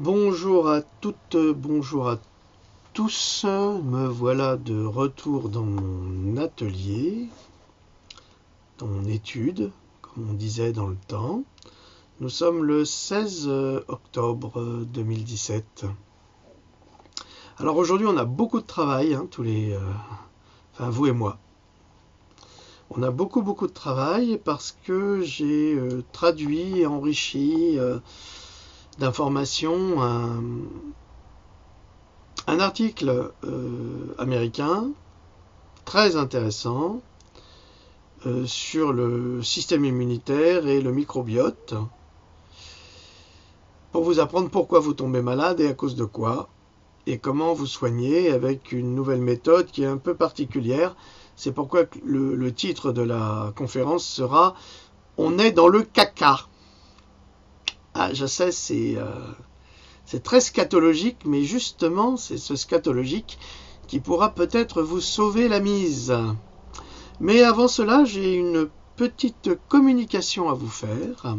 Bonjour à toutes, bonjour à tous. Me voilà de retour dans mon atelier, dans mon étude, comme on disait dans le temps. Nous sommes le 16 octobre 2017. Alors aujourd'hui, on a beaucoup de travail, enfin vous et moi. On a beaucoup de travail parce que j'ai traduit et enrichi d'informations un article américain très intéressant sur le système immunitaire et le microbiote pour vous apprendre pourquoi vous tombez malade et à cause de quoi et comment vous soigner avec une nouvelle méthode qui est un peu particulière. C'est pourquoi le titre de la conférence sera « On est dans le caca ». Ah, je sais, c'est très scatologique, mais justement, c'est ce scatologique qui pourra peut-être vous sauver la mise. Mais avant cela, j'ai une petite communication à vous faire.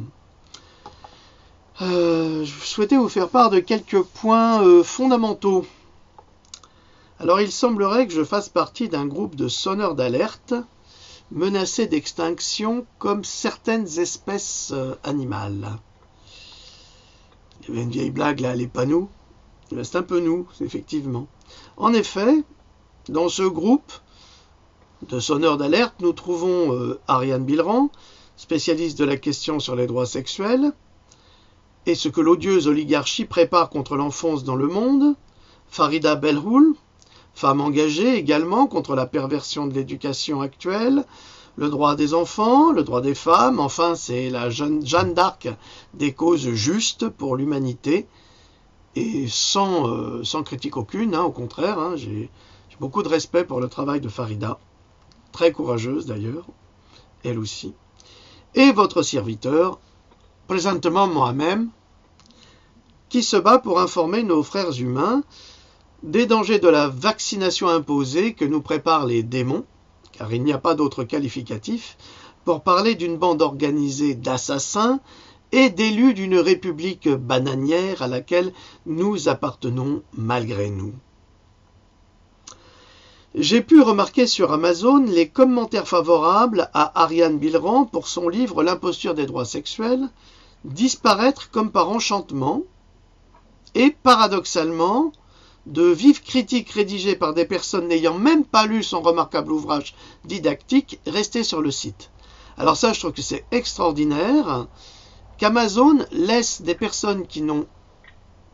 Je souhaitais vous faire part de quelques points fondamentaux. Alors, il semblerait que je fasse partie d'un groupe de sonneurs d'alerte menacés d'extinction comme certaines espèces animales. Il y avait une vieille blague là, les panneaux. C'est un peu nous, effectivement. En effet, dans ce groupe de sonneurs d'alerte, nous trouvons Ariane Bilran, spécialiste de la question sur les droits sexuels, et ce que l'odieuse oligarchie prépare contre l'enfance dans le monde, Farida Belhoul, femme engagée également contre la perversion de l'éducation actuelle, le droit des enfants, le droit des femmes, enfin c'est la Jeanne d'Arc des causes justes pour l'humanité, et sans critique aucune, au contraire, j'ai beaucoup de respect pour le travail de Farida, très courageuse d'ailleurs, elle aussi, et votre serviteur, présentement moi-même, qui se bat pour informer nos frères humains des dangers de la vaccination imposée que nous préparent les démons, car il n'y a pas d'autre qualificatif, pour parler d'une bande organisée d'assassins et d'élus d'une république bananière à laquelle nous appartenons malgré nous. J'ai pu remarquer sur Amazon les commentaires favorables à Ariane Bilran pour son livre L'imposture des droits sexuels disparaître comme par enchantement et paradoxalement de vives critiques rédigées par des personnes n'ayant même pas lu son remarquable ouvrage didactique restées sur le site. Alors ça, je trouve que c'est extraordinaire qu'Amazon laisse des personnes qui n'ont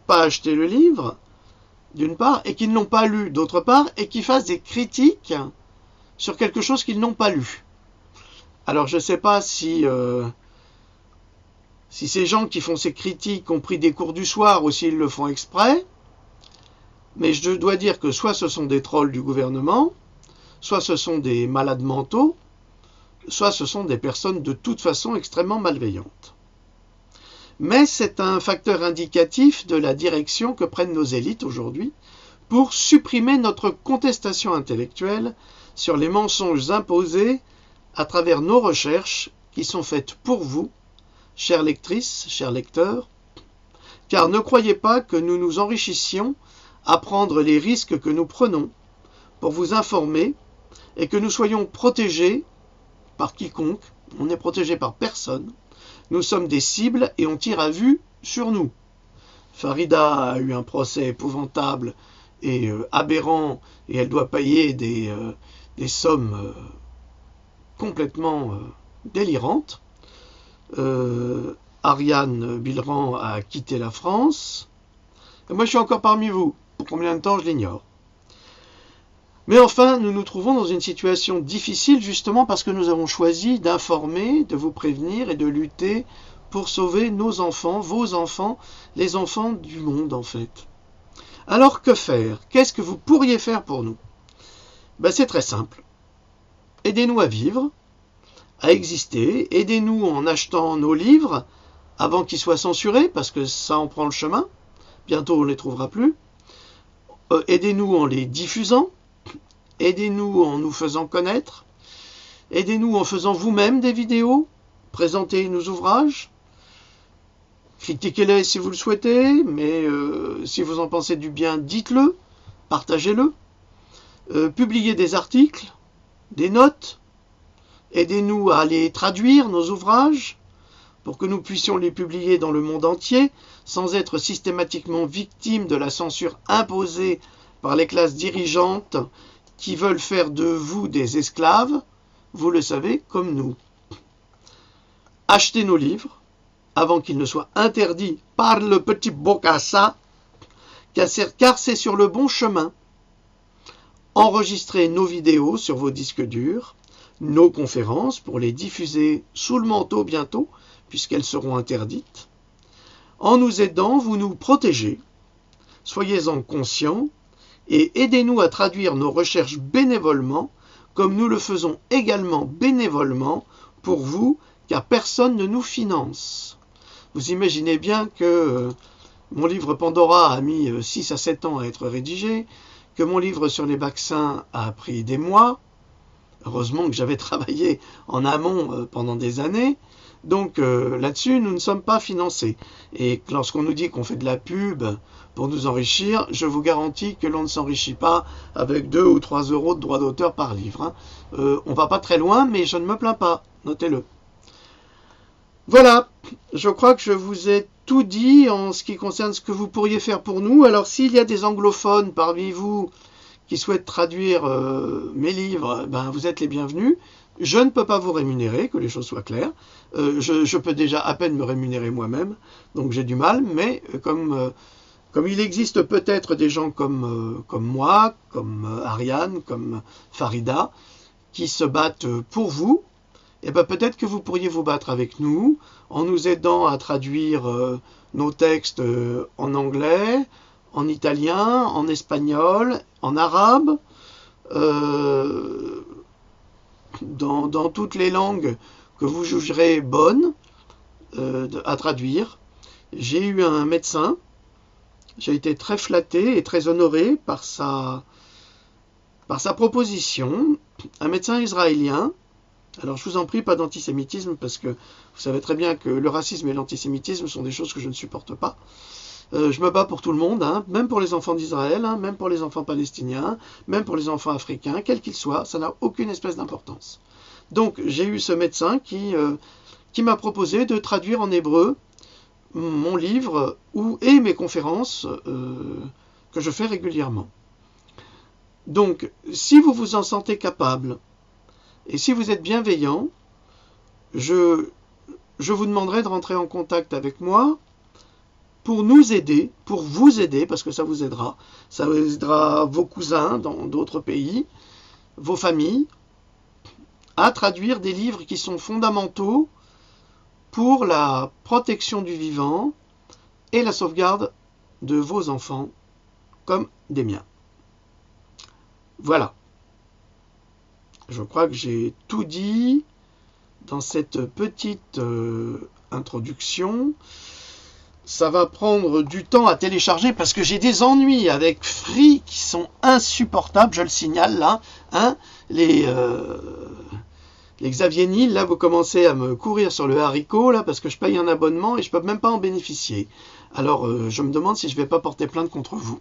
pas acheté le livre, d'une part, et qui ne l'ont pas lu, d'autre part, et qui fassent des critiques sur quelque chose qu'ils n'ont pas lu. Alors je ne sais pas si ces gens qui font ces critiques ont pris des cours du soir ou s'ils le font exprès, mais je dois dire que soit ce sont des trolls du gouvernement, soit ce sont des malades mentaux, soit ce sont des personnes de toute façon extrêmement malveillantes. Mais c'est un facteur indicatif de la direction que prennent nos élites aujourd'hui pour supprimer notre contestation intellectuelle sur les mensonges imposés à travers nos recherches qui sont faites pour vous, chères lectrices, chers lecteurs, car ne croyez pas que nous nous enrichissions à prendre les risques que nous prenons pour vous informer et que nous soyons protégés par quiconque, on n'est protégé par personne. Nous sommes des cibles et on tire à vue sur nous. Farida a eu un procès épouvantable et aberrant et elle doit payer des sommes complètement délirantes. Ariane Bilran a quitté la France. Et moi je suis encore parmi vous. Pour combien de temps, je l'ignore. Mais enfin, nous nous trouvons dans une situation difficile justement parce que nous avons choisi d'informer, de vous prévenir et de lutter pour sauver nos enfants, vos enfants, les enfants du monde en fait. Alors que faire? Qu'est-ce que vous pourriez faire pour nous? C'est très simple. Aidez-nous à vivre, à exister, aidez-nous en achetant nos livres avant qu'ils soient censurés parce que ça en prend le chemin, bientôt on ne les trouvera plus. Aidez-nous en les diffusant, aidez-nous en nous faisant connaître, aidez-nous en faisant vous-même des vidéos, présentez nos ouvrages, Critiquez-les si vous le souhaitez, mais si vous en pensez du bien, dites-le, partagez-le. Publiez des articles, des notes, aidez-nous à les traduire, nos ouvrages, pour que nous puissions les publier dans le monde entier, sans être systématiquement victimes de la censure imposée par les classes dirigeantes qui veulent faire de vous des esclaves, vous le savez, comme nous. Achetez nos livres, avant qu'ils ne soient interdits par le petit Bokassa, car c'est sur le bon chemin. Enregistrez nos vidéos sur vos disques durs, nos conférences pour les diffuser sous le manteau bientôt, puisqu'elles seront interdites. En nous aidant, vous nous protégez. Soyez-en conscients et aidez-nous à traduire nos recherches bénévolement, comme nous le faisons également bénévolement pour vous, car personne ne nous finance. Vous imaginez bien que mon livre Pandora a mis 6 à 7 ans à être rédigé, que mon livre sur les vaccins a pris des mois. Heureusement que j'avais travaillé en amont pendant des années. Donc là-dessus, nous ne sommes pas financés. Et lorsqu'on nous dit qu'on fait de la pub pour nous enrichir, je vous garantis que l'on ne s'enrichit pas avec 2 ou 3 euros de droits d'auteur par livre. On ne va pas très loin, mais je ne me plains pas. Notez-le. Voilà, je crois que je vous ai tout dit en ce qui concerne ce que vous pourriez faire pour nous. Alors s'il y a des anglophones parmi vous qui souhaitent traduire mes livres, ben, vous êtes les bienvenus. Je ne peux pas vous rémunérer, que les choses soient claires. Je peux déjà à peine me rémunérer moi-même, donc j'ai du mal, mais comme il existe peut-être des gens comme moi, comme Ariane, comme Farida, qui se battent pour vous, et ben peut-être que vous pourriez vous battre avec nous en nous aidant à traduire nos textes en anglais, en italien, en espagnol, en arabe, dans toutes les langues que vous jugerez bonnes à traduire. J'ai eu un médecin, j'ai été très flatté et très honoré par sa proposition, un médecin israélien. Alors je vous en prie, pas d'antisémitisme, parce que vous savez très bien que le racisme et l'antisémitisme sont des choses que je ne supporte pas. Je me bats pour tout le monde, hein, même pour les enfants d'Israël, hein, même pour les enfants palestiniens, même pour les enfants africains, quels qu'ils soient, ça n'a aucune espèce d'importance. Donc j'ai eu ce médecin qui m'a proposé de traduire en hébreu mon livre et mes conférences que je fais régulièrement. Donc si vous vous en sentez capable, et si vous êtes bienveillant, je vous demanderai de rentrer en contact avec moi pour nous aider, pour vous aider, parce que ça vous aidera. Ça aidera vos cousins dans d'autres pays, vos familles, à traduire des livres qui sont fondamentaux pour la protection du vivant et la sauvegarde de vos enfants, comme des miens. Voilà. Je crois que j'ai tout dit dans cette petite introduction. Ça va prendre du temps à télécharger parce que j'ai des ennuis avec Free qui sont insupportables, je le signale là. Hein, les Xavier Niel, là, vous commencez à me courir sur le haricot là parce que je paye un abonnement et je ne peux même pas en bénéficier. Alors je me demande si je ne vais pas porter plainte contre vous.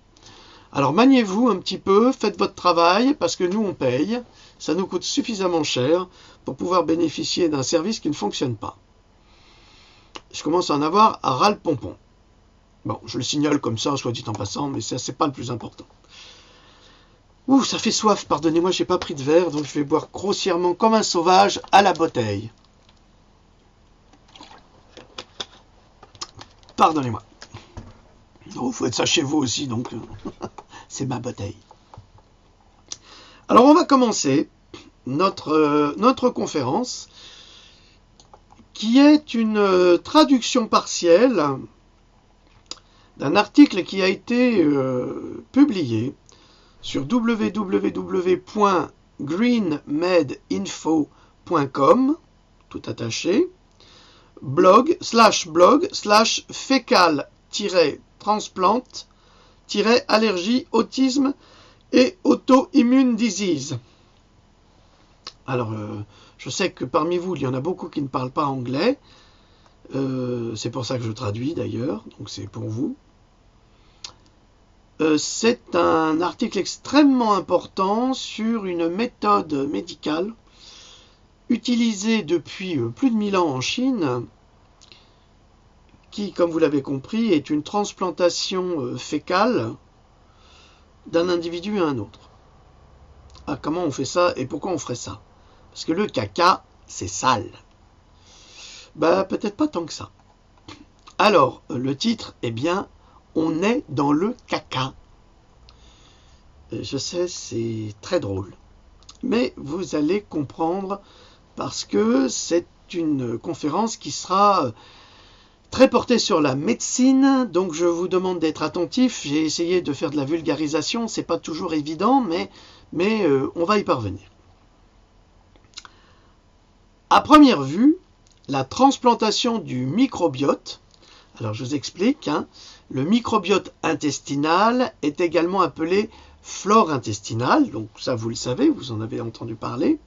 Alors maniez-vous un petit peu, faites votre travail, parce que nous on paye, ça nous coûte suffisamment cher pour pouvoir bénéficier d'un service qui ne fonctionne pas. Je commence à en avoir à ras le pompon. Bon, je le signale comme ça, soit dit en passant, mais ça c'est pas le plus important. Ouh, ça fait soif, pardonnez-moi, j'ai pas pris de verre, donc je vais boire grossièrement comme un sauvage à la bouteille. Pardonnez-moi. Oh, faut être ça chez vous aussi, donc c'est ma bouteille. Alors on va commencer notre conférence qui est une traduction partielle d'un article qui a été publié sur www.greenmedinfo.com, tout attaché, blog fécal-transplant-allergie, autisme et auto-immune disease. Alors, je sais que parmi vous, il y en a beaucoup qui ne parlent pas anglais. C'est pour ça que je traduis d'ailleurs, donc c'est pour vous. C'est un article extrêmement important sur une méthode médicale utilisée depuis plus de 1000 ans en Chine, qui, comme vous l'avez compris, est une transplantation fécale d'un individu à un autre. Ah, comment on fait ça et pourquoi on ferait ça? Parce que le caca, c'est sale. Bah, peut-être pas tant que ça. Alors, le titre, eh bien, on est dans le caca. Je sais, c'est très drôle. Mais vous allez comprendre parce que c'est une conférence qui sera très portée sur la médecine, donc je vous demande d'être attentif. J'ai essayé de faire de la vulgarisation, c'est pas toujours évident, mais on va y parvenir. À première vue, la transplantation du microbiote, alors je vous explique, le microbiote intestinal est également appelé flore intestinale, donc ça vous le savez, vous en avez entendu parler.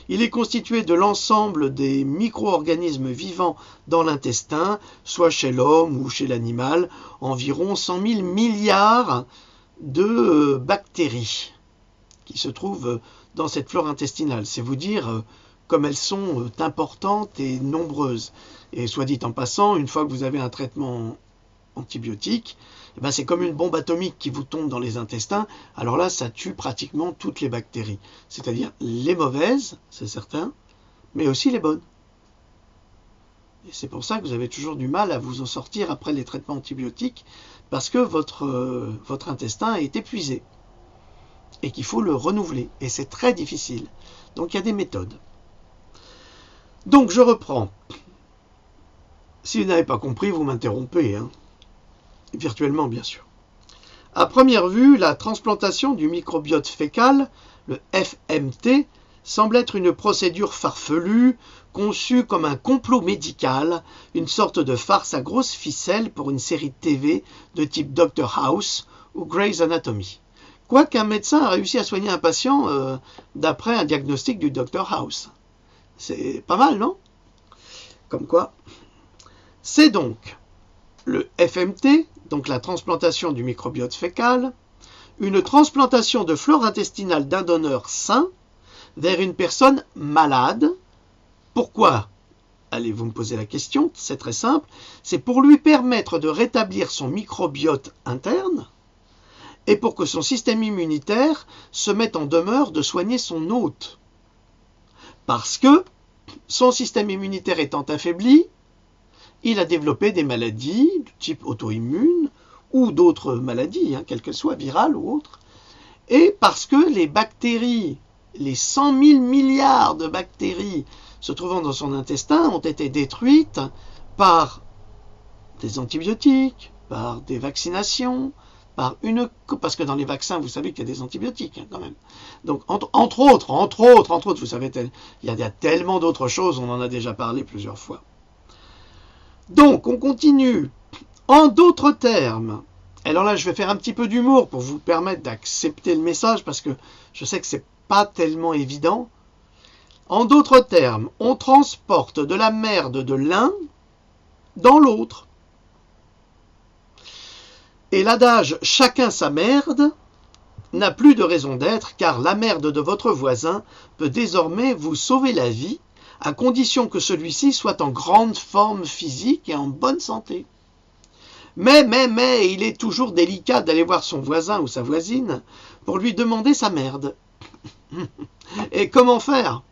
Il est constitué de l'ensemble des micro-organismes vivants dans l'intestin, soit chez l'homme ou chez l'animal, environ 100 000 milliards de bactéries qui se trouvent dans cette flore intestinale. C'est vous dire comme elles sont importantes et nombreuses. Et soit dit en passant, une fois que vous avez un traitement antibiotique, eh ben c'est comme une bombe atomique qui vous tombe dans les intestins. Alors là, ça tue pratiquement toutes les bactéries. C'est-à-dire les mauvaises, c'est certain, mais aussi les bonnes. Et c'est pour ça que vous avez toujours du mal à vous en sortir après les traitements antibiotiques, parce que votre intestin est épuisé et qu'il faut le renouveler. Et c'est très difficile. Donc il y a des méthodes. Donc je reprends. Si vous n'avez pas compris, vous m'interrompez, virtuellement bien sûr. À première vue, la transplantation du microbiote fécal, le FMT, semble être une procédure farfelue, conçue comme un complot médical, une sorte de farce à grosses ficelles pour une série de TV de type Dr House ou Grey's Anatomy. Quoiqu'un médecin a réussi à soigner un patient d'après un diagnostic du Dr House. C'est pas mal, non? Comme quoi. C'est donc le FMT, donc la transplantation du microbiote fécal, une transplantation de flore intestinale d'un donneur sain vers une personne malade. Pourquoi? Allez-vous me poser la question, c'est très simple, c'est pour lui permettre de rétablir son microbiote interne et pour que son système immunitaire se mette en demeure de soigner son hôte. Parce que son système immunitaire étant affaibli, il a développé des maladies de type auto-immune ou d'autres maladies, quelles qu'elles soient, virales ou autres. Et parce que les bactéries, les 100 000 milliards de bactéries se trouvant dans son intestin ont été détruites par des antibiotiques, par des vaccinations, parce que dans les vaccins, vous savez qu'il y a des antibiotiques quand même. Donc, entre autres, vous savez, il y a tellement d'autres choses, on en a déjà parlé plusieurs fois. Donc, on continue. En d'autres termes, alors là, je vais faire un petit peu d'humour pour vous permettre d'accepter le message, parce que je sais que c'est pas tellement évident. En d'autres termes, on transporte de la merde de l'un dans l'autre. Et l'adage « chacun sa merde » n'a plus de raison d'être, car la merde de votre voisin peut désormais vous sauver la vie, à condition que celui-ci soit en grande forme physique et en bonne santé. Mais, il est toujours délicat d'aller voir son voisin ou sa voisine pour lui demander sa merde. Et comment faire?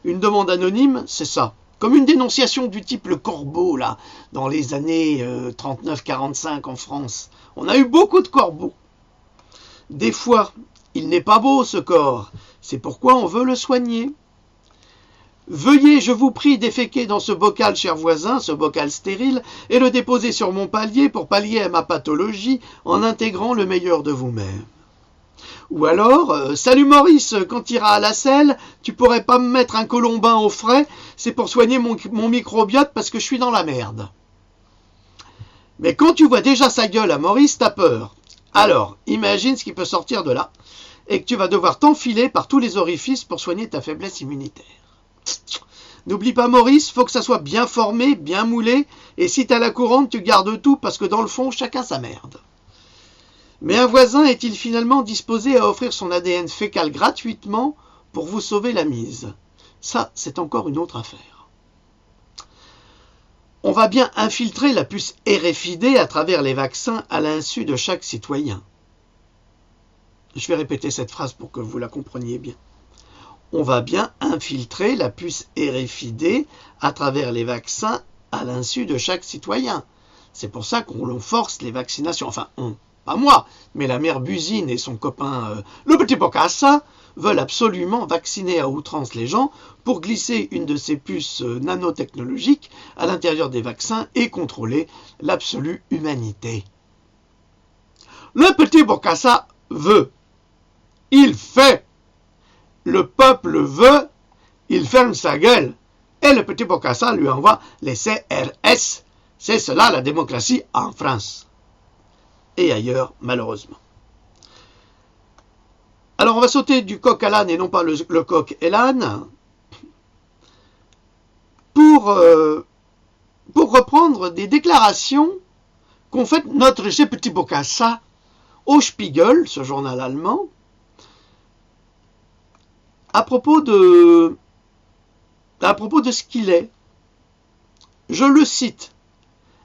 Une demande anonyme, c'est ça. Comme une dénonciation du type Le Corbeau, là, dans les années 39-45 en France. On a eu beaucoup de corbeaux. Des fois, il n'est pas beau ce corps, c'est pourquoi on veut le soigner. Veuillez, je vous prie, déféquer dans ce bocal, cher voisin, ce bocal stérile, et le déposer sur mon palier pour pallier à ma pathologie en intégrant le meilleur de vous-même. Ou alors, salut Maurice, quand tu iras à la selle, tu pourrais pas me mettre un colombin au frais, c'est pour soigner mon microbiote parce que je suis dans la merde. Mais quand tu vois déjà sa gueule à Maurice, t'as peur. Alors, imagine ce qui peut sortir de là, et que tu vas devoir t'enfiler par tous les orifices pour soigner ta faiblesse immunitaire. N'oublie pas Maurice, faut que ça soit bien formé, bien moulé, et si t'as la couronne, tu gardes tout parce que dans le fond, chacun sa merde. Mais un voisin est-il finalement disposé à offrir son ADN fécal gratuitement pour vous sauver la mise? Ça, c'est encore une autre affaire. On va bien infiltrer la puce RFID à travers les vaccins à l'insu de chaque citoyen. Je vais répéter cette phrase pour que vous la compreniez bien. On va bien infiltrer la puce RFID à travers les vaccins à l'insu de chaque citoyen. C'est pour ça qu'on force les vaccinations. Enfin, pas moi, mais la mère Buzine et son copain le petit Bocassa veulent absolument vacciner à outrance les gens pour glisser une de ces puces nanotechnologiques à l'intérieur des vaccins et contrôler l'absolue humanité. Le petit Bocassa veut. Il fait. Le peuple veut. Il ferme sa gueule. Et le petit Bocassa lui envoie les CRS. C'est cela la démocratie en France. Et ailleurs, malheureusement. Alors on va sauter du coq à l'âne et non pas le coq et l'âne pour reprendre des déclarations qu'ont faites notre petit Bocassa au Spiegel, ce journal allemand, à propos de ce qu'il est. Je le cite.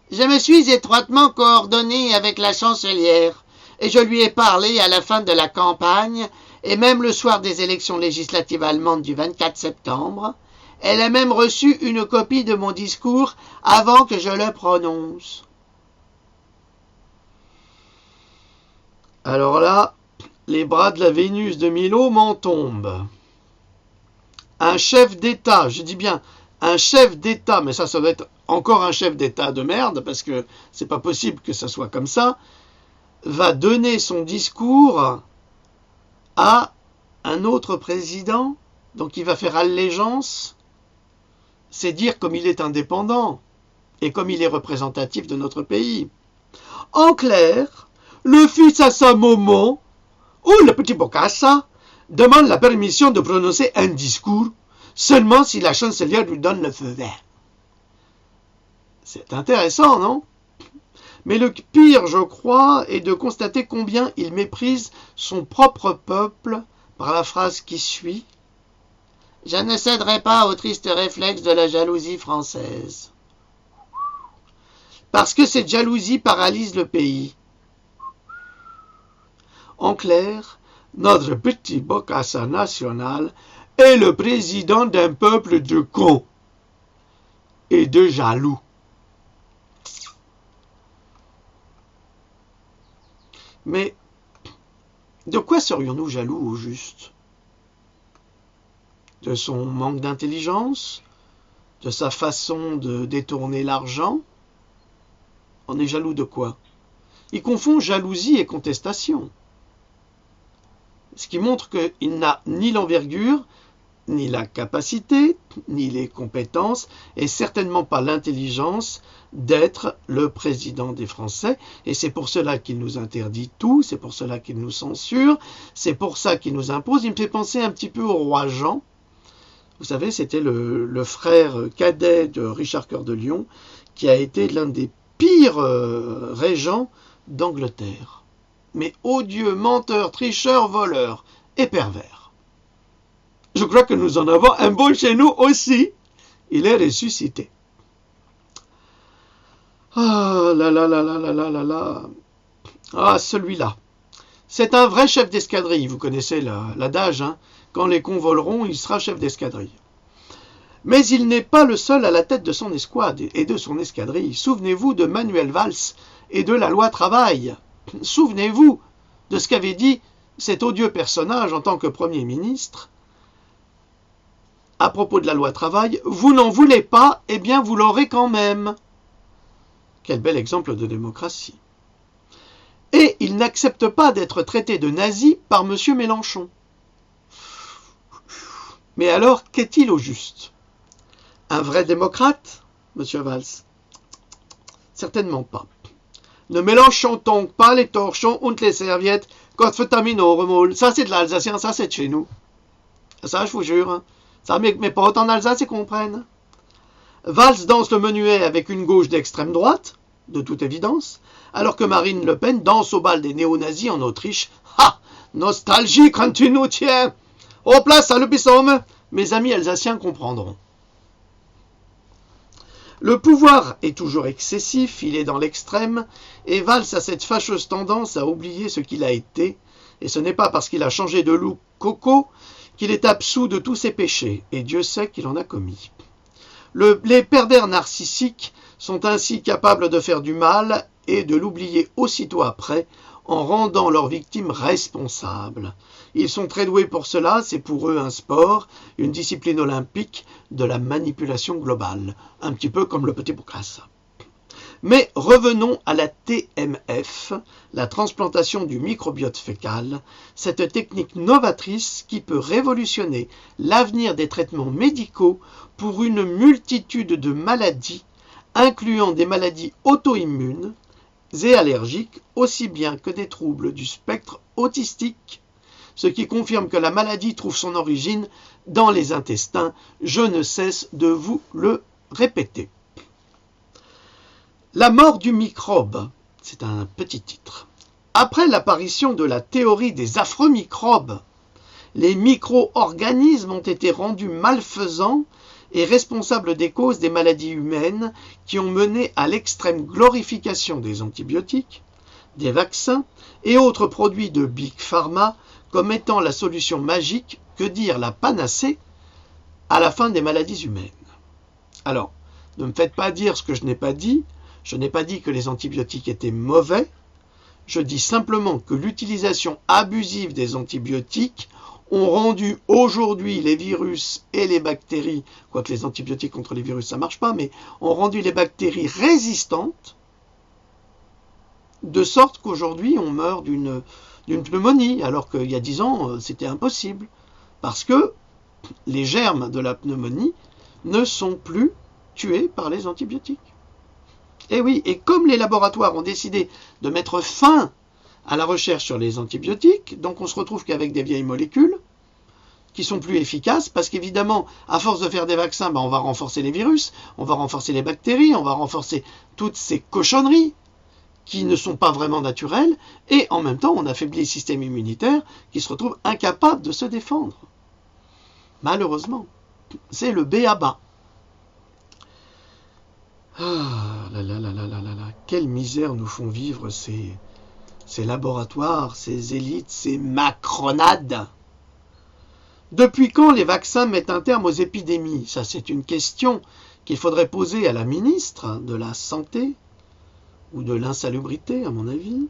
« Je me suis étroitement coordonné avec la chancelière et je lui ai parlé à la fin de la campagne et même le soir des élections législatives allemandes du 24 septembre. Elle a même reçu une copie de mon discours avant que je le prononce. » Alors là, les bras de la Vénus de Milo m'en tombent. Un chef d'État, je dis bien un chef d'État, mais ça doit être encore un chef d'État de merde, parce que c'est pas possible que ça soit comme ça, va donner son discours à un autre président, donc il va faire allégeance, c'est dire comme il est indépendant et comme il est représentatif de notre pays. En clair, le fils à sa maman, ou le petit Bocassa, demande la permission de prononcer un discours seulement si la chancelière lui donne le feu vert. C'est intéressant, non? Mais le pire, je crois, est de constater combien il méprise son propre peuple par la phrase qui suit. « Je ne céderai pas au triste réflexe de la jalousie française. » Parce que cette jalousie paralyse le pays. En clair, notre petit Bocassa national est le président d'un peuple de cons et de jaloux. Mais de quoi serions-nous jaloux au juste? De son manque d'intelligence? De sa façon de détourner l'argent? On est jaloux de quoi? Il confond jalousie et contestation. Ce qui montre qu'il n'a ni l'envergure, ni la capacité, ni les compétences, et certainement pas l'intelligence d'être le président des Français. Et c'est pour cela qu'il nous interdit tout, c'est pour cela qu'il nous censure, c'est pour ça qu'il nous impose. Il me fait penser un petit peu au roi Jean. Vous savez, c'était le frère cadet de Richard Cœur de Lion, qui a été l'un des pires régents d'Angleterre. Mais odieux, menteur, tricheur, voleur et pervers. Je crois que nous en avons un beau chez nous aussi. Il est ressuscité. Ah là là là là là là là là. Ah, celui-là. C'est un vrai chef d'escadrille. Vous connaissez l'adage, hein. Quand les cons voleront, il sera chef d'escadrille. Mais il n'est pas le seul à la tête de son escouade et de son escadrille. Souvenez-vous de Manuel Valls et de la loi travail. Souvenez-vous de ce qu'avait dit cet odieux personnage en tant que Premier ministre. À propos de la loi travail, vous n'en voulez pas, eh bien vous l'aurez quand même. Quel bel exemple de démocratie. Et il n'accepte pas d'être traité de nazi par M. Mélenchon. Mais alors, qu'est-il au juste? Un vrai démocrate, M. Valls? Certainement pas. Ne mélangeons donc pas les torchons und les serviettes, Gott vertamino remol. Ça c'est de l'Alsacien, ça c'est de chez nous. Ça je vous jure. Hein. Ça, mes potes en Alsace, ils comprennent. Valls danse le menuet avec une gauche d'extrême droite, de toute évidence, alors que Marine Le Pen danse au bal des néo-nazis en Autriche. Ha! Nostalgie quand tu nous tiens! Au place, salut Bissaume! Mes amis alsaciens comprendront. Le pouvoir est toujours excessif, il est dans l'extrême, et Valls a cette fâcheuse tendance à oublier ce qu'il a été, et ce n'est pas parce qu'il a changé de look coco qu'il est absous de tous ses péchés, et Dieu sait qu'il en a commis. Les pervers narcissiques sont ainsi capables de faire du mal et de l'oublier aussitôt après en rendant leurs victimes responsables. Ils sont très doués pour cela, c'est pour eux un sport, une discipline olympique de la manipulation globale, un petit peu comme le petit Bocas. Mais revenons à la TMF, la transplantation du microbiote fécal, cette technique novatrice qui peut révolutionner l'avenir des traitements médicaux pour une multitude de maladies, incluant des maladies auto-immunes et allergiques, aussi bien que des troubles du spectre autistique, ce qui confirme que la maladie trouve son origine dans les intestins. Je ne cesse de vous le répéter. La mort du microbe, c'est un petit titre. Après l'apparition de la théorie des affreux microbes, les micro-organismes ont été rendus malfaisants et responsables des causes des maladies humaines qui ont mené à l'extrême glorification des antibiotiques, des vaccins et autres produits de Big Pharma comme étant la solution magique, que dire la panacée, à la fin des maladies humaines. Alors, ne me faites pas dire ce que je n'ai pas dit. Je n'ai pas dit que les antibiotiques étaient mauvais, je dis simplement que l'utilisation abusive des antibiotiques ont rendu aujourd'hui les virus et les bactéries, quoique les antibiotiques contre les virus ça ne marche pas, mais ont rendu les bactéries résistantes, de sorte qu'aujourd'hui on meurt d'une pneumonie, alors qu'il y a 10 ans c'était impossible, parce que les germes de la pneumonie ne sont plus tués par les antibiotiques. Et oui, et comme les laboratoires ont décidé de mettre fin à la recherche sur les antibiotiques, donc on se retrouve qu'avec des vieilles molécules qui sont plus efficaces, parce qu'évidemment, à force de faire des vaccins, on va renforcer les virus, on va renforcer les bactéries, on va renforcer toutes ces cochonneries qui ne sont pas vraiment naturelles, et en même temps, on affaiblit le système immunitaire qui se retrouve incapable de se défendre. Malheureusement, c'est le b.a.-ba. Ah là là là là là là là, quelle misère nous font vivre ces laboratoires, ces élites, ces macronades. Depuis quand les vaccins mettent un terme aux épidémies? Ça, c'est une question qu'il faudrait poser à la ministre de la Santé ou de l'Insalubrité, à mon avis.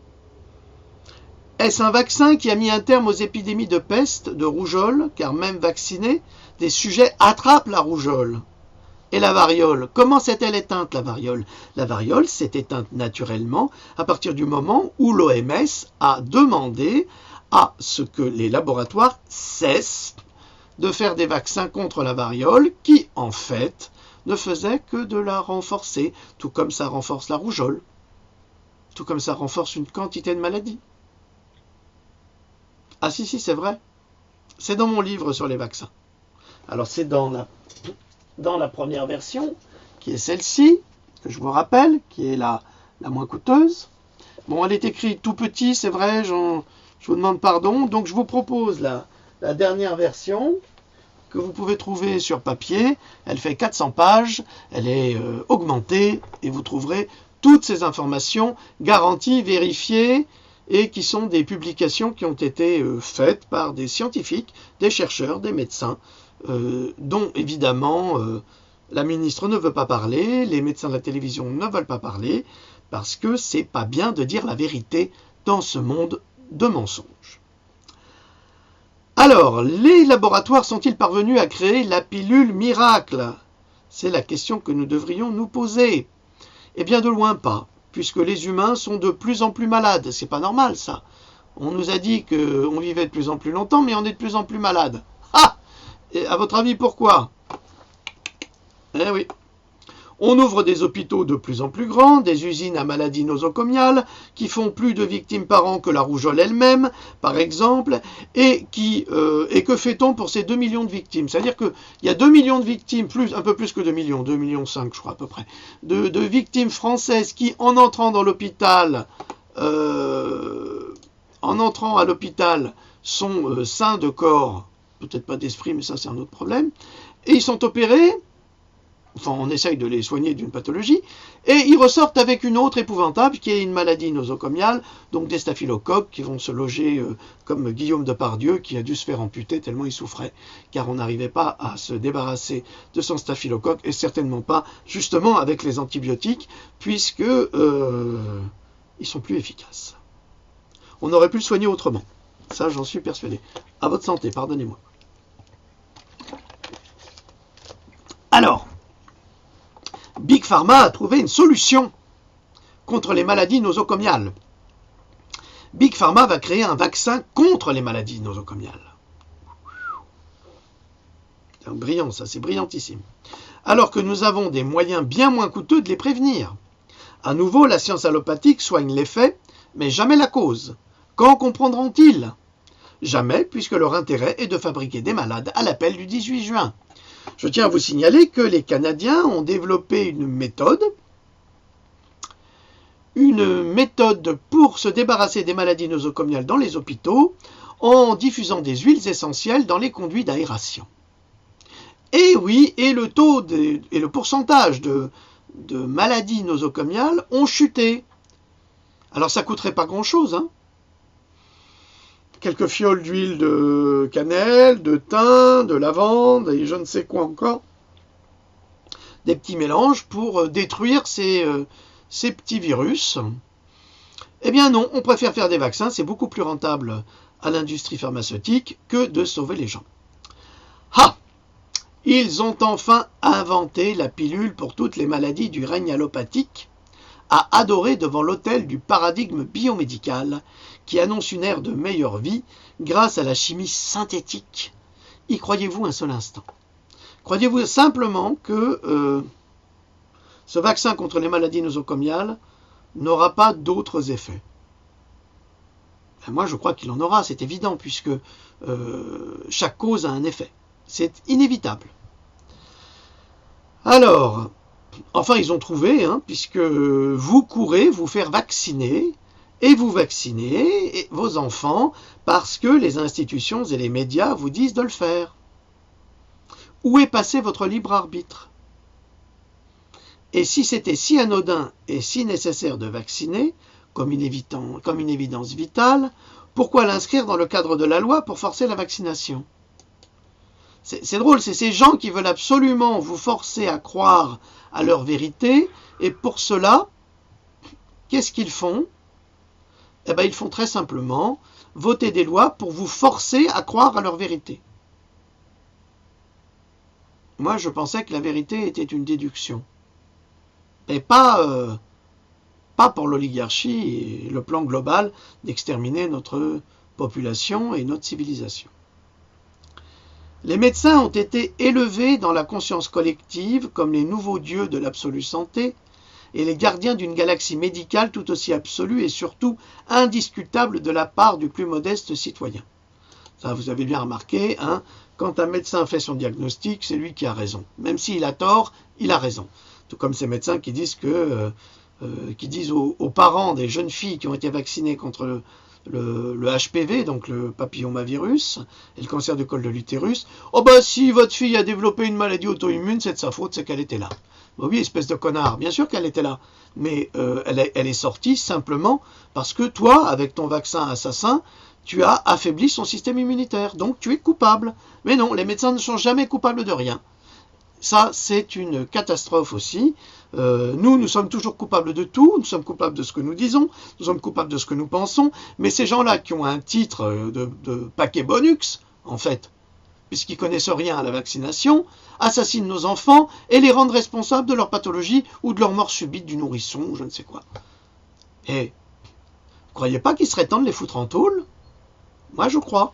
Est-ce un vaccin qui a mis un terme aux épidémies de peste, de rougeole, car même vaccinés, des sujets attrapent la rougeole? Et la variole, comment s'est-elle éteinte, la variole? La variole s'est éteinte naturellement à partir du moment où l'OMS a demandé à ce que les laboratoires cessent de faire des vaccins contre la variole qui, en fait, ne faisaient que de la renforcer, tout comme ça renforce la rougeole, tout comme ça renforce une quantité de maladies. Ah si, c'est vrai. C'est dans mon livre sur les vaccins. Alors c'est dans la première version, qui est celle-ci, que je vous rappelle, qui est la moins coûteuse. Bon, elle est écrite tout petit, c'est vrai, je vous demande pardon. Donc je vous propose la dernière version, que vous pouvez trouver sur papier. Elle fait 400 pages, elle est augmentée, et vous trouverez toutes ces informations garanties, vérifiées, et qui sont des publications qui ont été faites par des scientifiques, des chercheurs, des médecins, dont évidemment la ministre ne veut pas parler, les médecins de la télévision ne veulent pas parler, parce que c'est pas bien de dire la vérité dans ce monde de mensonges. Alors, les laboratoires sont-ils parvenus à créer la pilule miracle? C'est la question que nous devrions nous poser. Eh bien, de loin pas, puisque les humains sont de plus en plus malades. C'est pas normal, ça. On nous a dit qu'on vivait de plus en plus longtemps, mais on est de plus en plus malade. Ah! Et à votre avis, pourquoi? Eh oui. On ouvre des hôpitaux de plus en plus grands, des usines à maladies nosocomiales qui font plus de victimes par an que la rougeole elle-même, par exemple, et que fait-on pour ces 2 millions de victimes? C'est-à-dire qu'il y a 2 millions de victimes, un peu plus que 2 millions, 2,5 millions je crois à peu près, de victimes françaises qui, en entrant dans l'hôpital, sont sains de corps, peut-être pas d'esprit, mais ça c'est un autre problème, et ils sont opérés. Enfin, on essaye de les soigner d'une pathologie, et ils ressortent avec une autre épouvantable, qui est une maladie nosocomiale, donc des staphylocoques qui vont se loger comme Guillaume Depardieu, qui a dû se faire amputer tellement il souffrait, car on n'arrivait pas à se débarrasser de son staphylocoque, et certainement pas, justement, avec les antibiotiques, puisque ils sont plus efficaces. On aurait pu le soigner autrement. Ça, j'en suis persuadé. À votre santé, pardonnez-moi. Alors, Big Pharma a trouvé une solution contre les maladies nosocomiales. Big Pharma va créer un vaccin contre les maladies nosocomiales. C'est brillant, ça, c'est brillantissime. Alors que nous avons des moyens bien moins coûteux de les prévenir. À nouveau, la science allopathique soigne l'effet, mais jamais la cause. Quand comprendront-ils? Jamais, puisque leur intérêt est de fabriquer des malades à l'appel du 18 juin. Je tiens à vous signaler que les Canadiens ont développé une méthode pour se débarrasser des maladies nosocomiales dans les hôpitaux en diffusant des huiles essentielles dans les conduits d'aération. Et oui, et le pourcentage de maladies nosocomiales ont chuté. Alors ça ne coûterait pas grand-chose, hein. Quelques fioles d'huile de cannelle, de thym, de lavande et je ne sais quoi encore. Des petits mélanges pour détruire ces petits virus. Eh bien non, on préfère faire des vaccins, c'est beaucoup plus rentable à l'industrie pharmaceutique que de sauver les gens. Ah! Ils ont enfin inventé la pilule pour toutes les maladies du règne allopathique, à adorer devant l'autel du paradigme biomédical qui annonce une ère de meilleure vie grâce à la chimie synthétique. Y croyez-vous un seul instant? Croyez-vous simplement que ce vaccin contre les maladies nosocomiales n'aura pas d'autres effets? Moi, je crois qu'il en aura, c'est évident, puisque chaque cause a un effet. C'est inévitable. Alors, enfin, ils ont trouvé, hein, puisque vous courez vous faire vacciner, et vous vaccinez vos enfants parce que les institutions et les médias vous disent de le faire. Où est passé votre libre arbitre? Et si c'était si anodin et si nécessaire de vacciner, comme une évidence vitale, pourquoi l'inscrire dans le cadre de la loi pour forcer la vaccination? C'est drôle, c'est ces gens qui veulent absolument vous forcer à croire à leur vérité, et pour cela, qu'est-ce qu'ils font? Eh bien, ils font très simplement voter des lois pour vous forcer à croire à leur vérité. Moi, je pensais que la vérité était une déduction, et pas pour l'oligarchie et le plan global d'exterminer notre population et notre civilisation. Les médecins ont été élevés dans la conscience collective comme les nouveaux dieux de l'absolue santé et les gardiens d'une galaxie médicale tout aussi absolue et surtout indiscutable de la part du plus modeste citoyen. Ça, vous avez bien remarqué, hein, quand un médecin fait son diagnostic, c'est lui qui a raison. Même s'il a tort, il a raison. Tout comme ces médecins qui disent aux parents des jeunes filles qui ont été vaccinées contre le HPV, donc le papillomavirus, et le cancer du col de l'utérus, oh bah si votre fille a développé une maladie auto-immune, c'est de sa faute, c'est qu'elle était là. Bah oui, espèce de connard, bien sûr qu'elle était là, mais elle est sortie simplement parce que toi, avec ton vaccin assassin, tu as affaibli son système immunitaire, donc tu es coupable. Mais non, les médecins ne sont jamais coupables de rien. Ça, c'est une catastrophe aussi. Nous sommes toujours coupables de tout, nous sommes coupables de ce que nous disons, nous sommes coupables de ce que nous pensons, mais ces gens-là qui ont un titre de paquet bonux, en fait, puisqu'ils connaissent rien à la vaccination, assassinent nos enfants et les rendent responsables de leur pathologie ou de leur mort subite du nourrisson, ou je ne sais quoi. Et vous croyez pas qu'il serait temps de les foutre en tôle? Moi, je crois.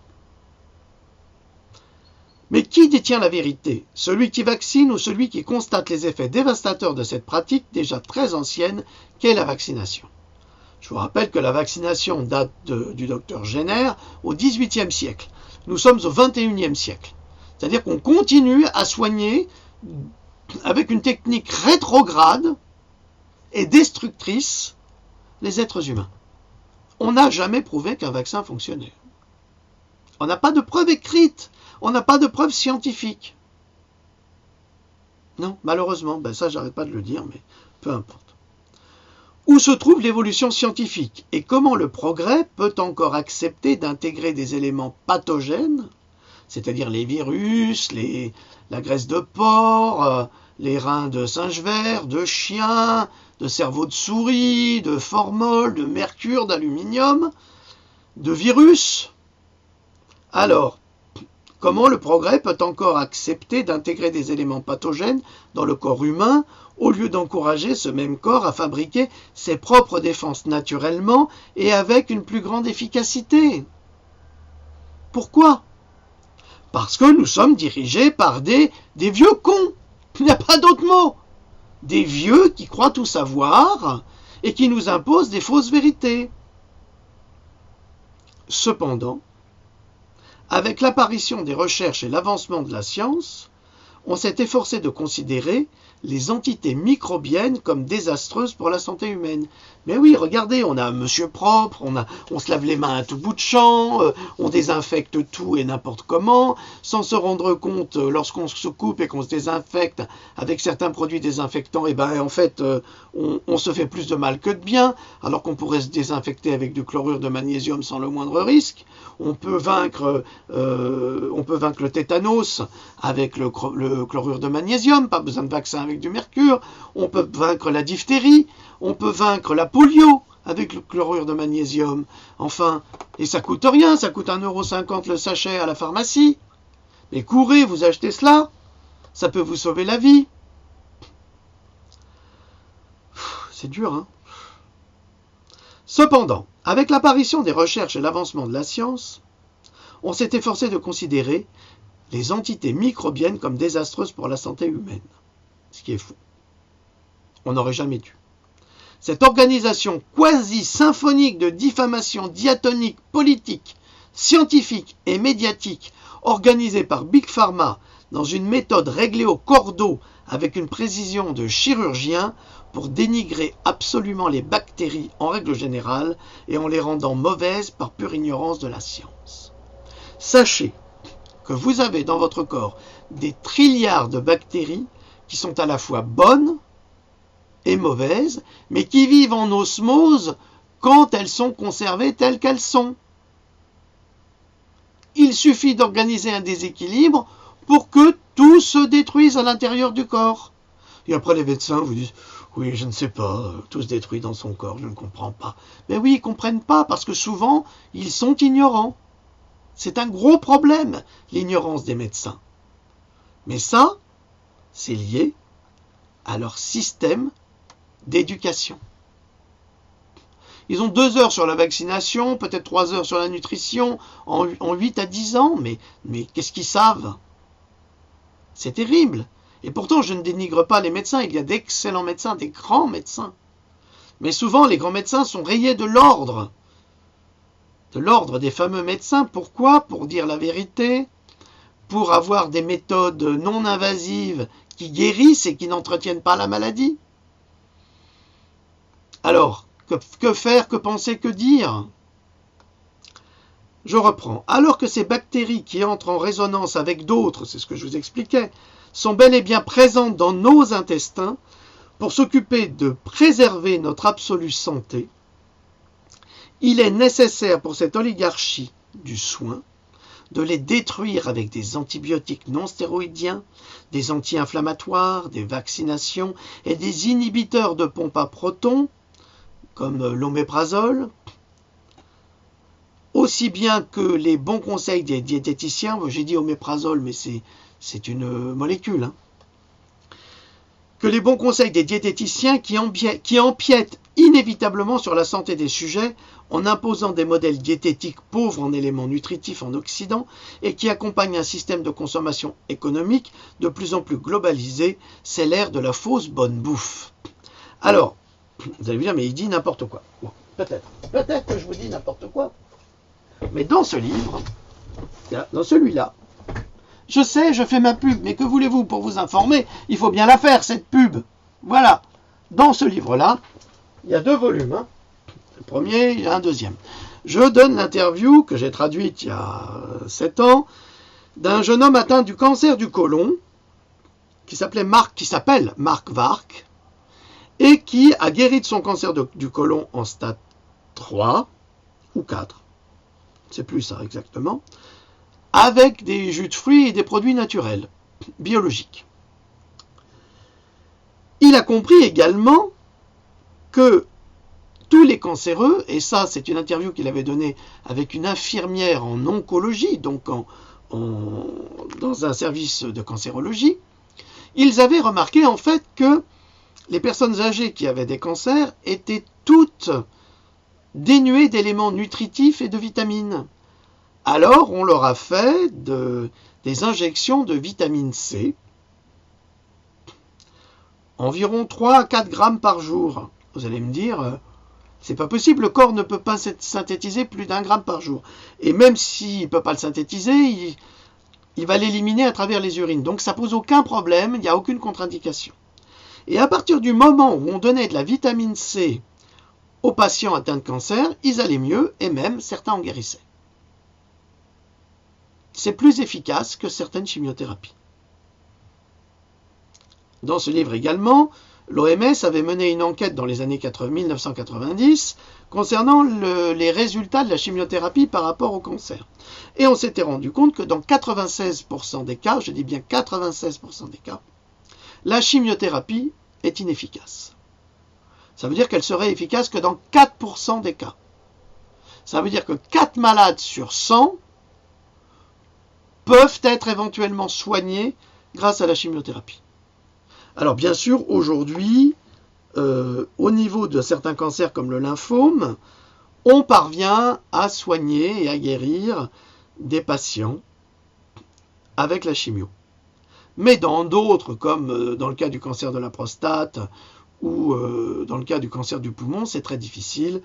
Mais qui détient la vérité? Celui qui vaccine ou celui qui constate les effets dévastateurs de cette pratique déjà très ancienne qu'est la vaccination? Je vous rappelle que la vaccination date du docteur Jenner au XVIIIe siècle. Nous sommes au XXIe siècle. C'est-à-dire qu'on continue à soigner avec une technique rétrograde et destructrice les êtres humains. On n'a jamais prouvé qu'un vaccin fonctionnait. On n'a pas de preuves écrites, on n'a pas de preuves scientifiques. Non, malheureusement, ça j'arrête pas de le dire, mais peu importe. Où se trouve l'évolution scientifique et comment le progrès peut encore accepter d'intégrer des éléments pathogènes, c'est-à-dire les virus, la graisse de porc, les reins de singe vert, de chien, de cerveau de souris, de formol, de mercure, d'aluminium, de virus. Alors, comment le progrès peut encore accepter d'intégrer des éléments pathogènes dans le corps humain au lieu d'encourager ce même corps à fabriquer ses propres défenses naturellement et avec une plus grande efficacité? Pourquoi? Parce que nous sommes dirigés par des vieux cons. Il n'y a pas d'autre mot. Des vieux qui croient tout savoir et qui nous imposent des fausses vérités. Cependant, avec l'apparition des recherches et l'avancement de la science, on s'est efforcé de considérer les entités microbiennes comme désastreuses pour la santé humaine. Mais oui, regardez, on a un monsieur propre, on se lave les mains à tout bout de champ, on désinfecte tout et n'importe comment, sans se rendre compte, lorsqu'on se coupe et qu'on se désinfecte avec certains produits désinfectants, en fait, on se fait plus de mal que de bien, alors qu'on pourrait se désinfecter avec du chlorure de magnésium sans le moindre risque. On peut vaincre le tétanos avec le chlorure de magnésium, pas besoin de vaccin avec du mercure. On peut vaincre la diphtérie, on peut vaincre la polio avec le chlorure de magnésium. Enfin, et ça coûte rien, ça coûte 1,50 € le sachet à la pharmacie. Mais courez, vous achetez cela, ça peut vous sauver la vie. C'est dur, hein? Cependant, avec l'apparition des recherches et l'avancement de la science, on s'est efforcé de considérer les entités microbiennes comme désastreuses pour la santé humaine. Ce qui est faux. On n'aurait jamais dû. Cette organisation quasi-symphonique de diffamation diatonique, politique, scientifique et médiatique organisée par Big Pharma dans une méthode réglée au cordeau avec une précision de chirurgien pour dénigrer absolument les bactéries en règle générale et en les rendant mauvaises par pure ignorance de la science. Sachez que vous avez dans votre corps des trilliards de bactéries qui sont à la fois bonnes et mauvaises, mais qui vivent en osmose quand elles sont conservées telles qu'elles sont. Il suffit d'organiser un déséquilibre pour que tout se détruise à l'intérieur du corps. Et après les médecins vous disent « Oui, je ne sais pas, tout se détruit dans son corps, je ne comprends pas. » Mais oui, ils ne comprennent pas parce que souvent, ils sont ignorants. C'est un gros problème, l'ignorance des médecins. Mais ça, c'est lié à leur système d'éducation. Ils ont 2 heures sur la vaccination, peut-être 3 heures sur la nutrition, en 8 à 10 ans, mais qu'est-ce qu'ils savent? C'est terrible. Et pourtant, je ne dénigre pas les médecins, il y a d'excellents médecins, des grands médecins. Mais souvent, les grands médecins sont rayés de l'ordre des fameux médecins. Pourquoi? Pour dire la vérité, pour avoir des méthodes non invasives qui guérissent et qui n'entretiennent pas la maladie. Alors, que faire, que penser, que dire? Je reprends. Alors que ces bactéries qui entrent en résonance avec d'autres, c'est ce que je vous expliquais, sont bel et bien présentes dans nos intestins pour s'occuper de préserver notre absolue santé, il est nécessaire pour cette oligarchie du soin de les détruire avec des antibiotiques non stéroïdiens, des anti-inflammatoires, des vaccinations et des inhibiteurs de pompe à protons, comme l'oméprazole, aussi bien que les bons conseils des diététiciens. J'ai dit oméprazole, mais c'est une molécule. Que les bons conseils des diététiciens qui empiètent inévitablement sur la santé des sujets en imposant des modèles diététiques pauvres en éléments nutritifs en Occident et qui accompagnent un système de consommation économique de plus en plus globalisé. C'est l'ère de la fausse bonne bouffe. Alors, vous allez me dire, mais il dit n'importe quoi. Bon, peut-être que je vous dis n'importe quoi. Mais dans ce livre, dans celui-là, je sais, je fais ma pub, mais que voulez-vous pour vous informer? Il faut bien la faire, cette pub. Voilà. Dans ce livre-là, il y a 2 volumes. Hein. Le premier, il y a un deuxième. Je donne l'interview que j'ai traduite il y a 7 ans d'un jeune homme atteint du cancer du côlon qui s'appelle Marc Wark et qui a guéri de son cancer du côlon en stade 3 ou 4. C'est plus ça exactement. Avec des jus de fruits et des produits naturels, biologiques. Il a compris également que tous les cancéreux, et ça c'est une interview qu'il avait donnée avec une infirmière en oncologie, donc dans un service de cancérologie, ils avaient remarqué en fait que les personnes âgées qui avaient des cancers étaient toutes dénuées d'éléments nutritifs et de vitamines. Alors, on leur a fait des injections de vitamine C, environ 3 à 4 grammes par jour. Vous allez me dire, c'est pas possible, le corps ne peut pas synthétiser plus d'1 gramme par jour. Et même s'il ne peut pas le synthétiser, il va l'éliminer à travers les urines. Donc ça pose aucun problème, il n'y a aucune contre-indication. Et à partir du moment où on donnait de la vitamine C aux patients atteints de cancer, ils allaient mieux et même certains en guérissaient. C'est plus efficace que certaines chimiothérapies. Dans ce livre également, l'OMS avait mené une enquête dans les années 1990 concernant les résultats de la chimiothérapie par rapport au cancer. Et on s'était rendu compte que dans 96% des cas, je dis bien 96% des cas, la chimiothérapie est inefficace. Ça veut dire qu'elle serait efficace que dans 4% des cas. Ça veut dire que 4 malades sur 100 peuvent être éventuellement soignés grâce à la chimiothérapie. Alors bien sûr, aujourd'hui, au niveau de certains cancers comme le lymphome, on parvient à soigner et à guérir des patients avec la chimio. Mais dans d'autres, comme dans le cas du cancer de la prostate ou dans le cas du cancer du poumon, c'est très difficile.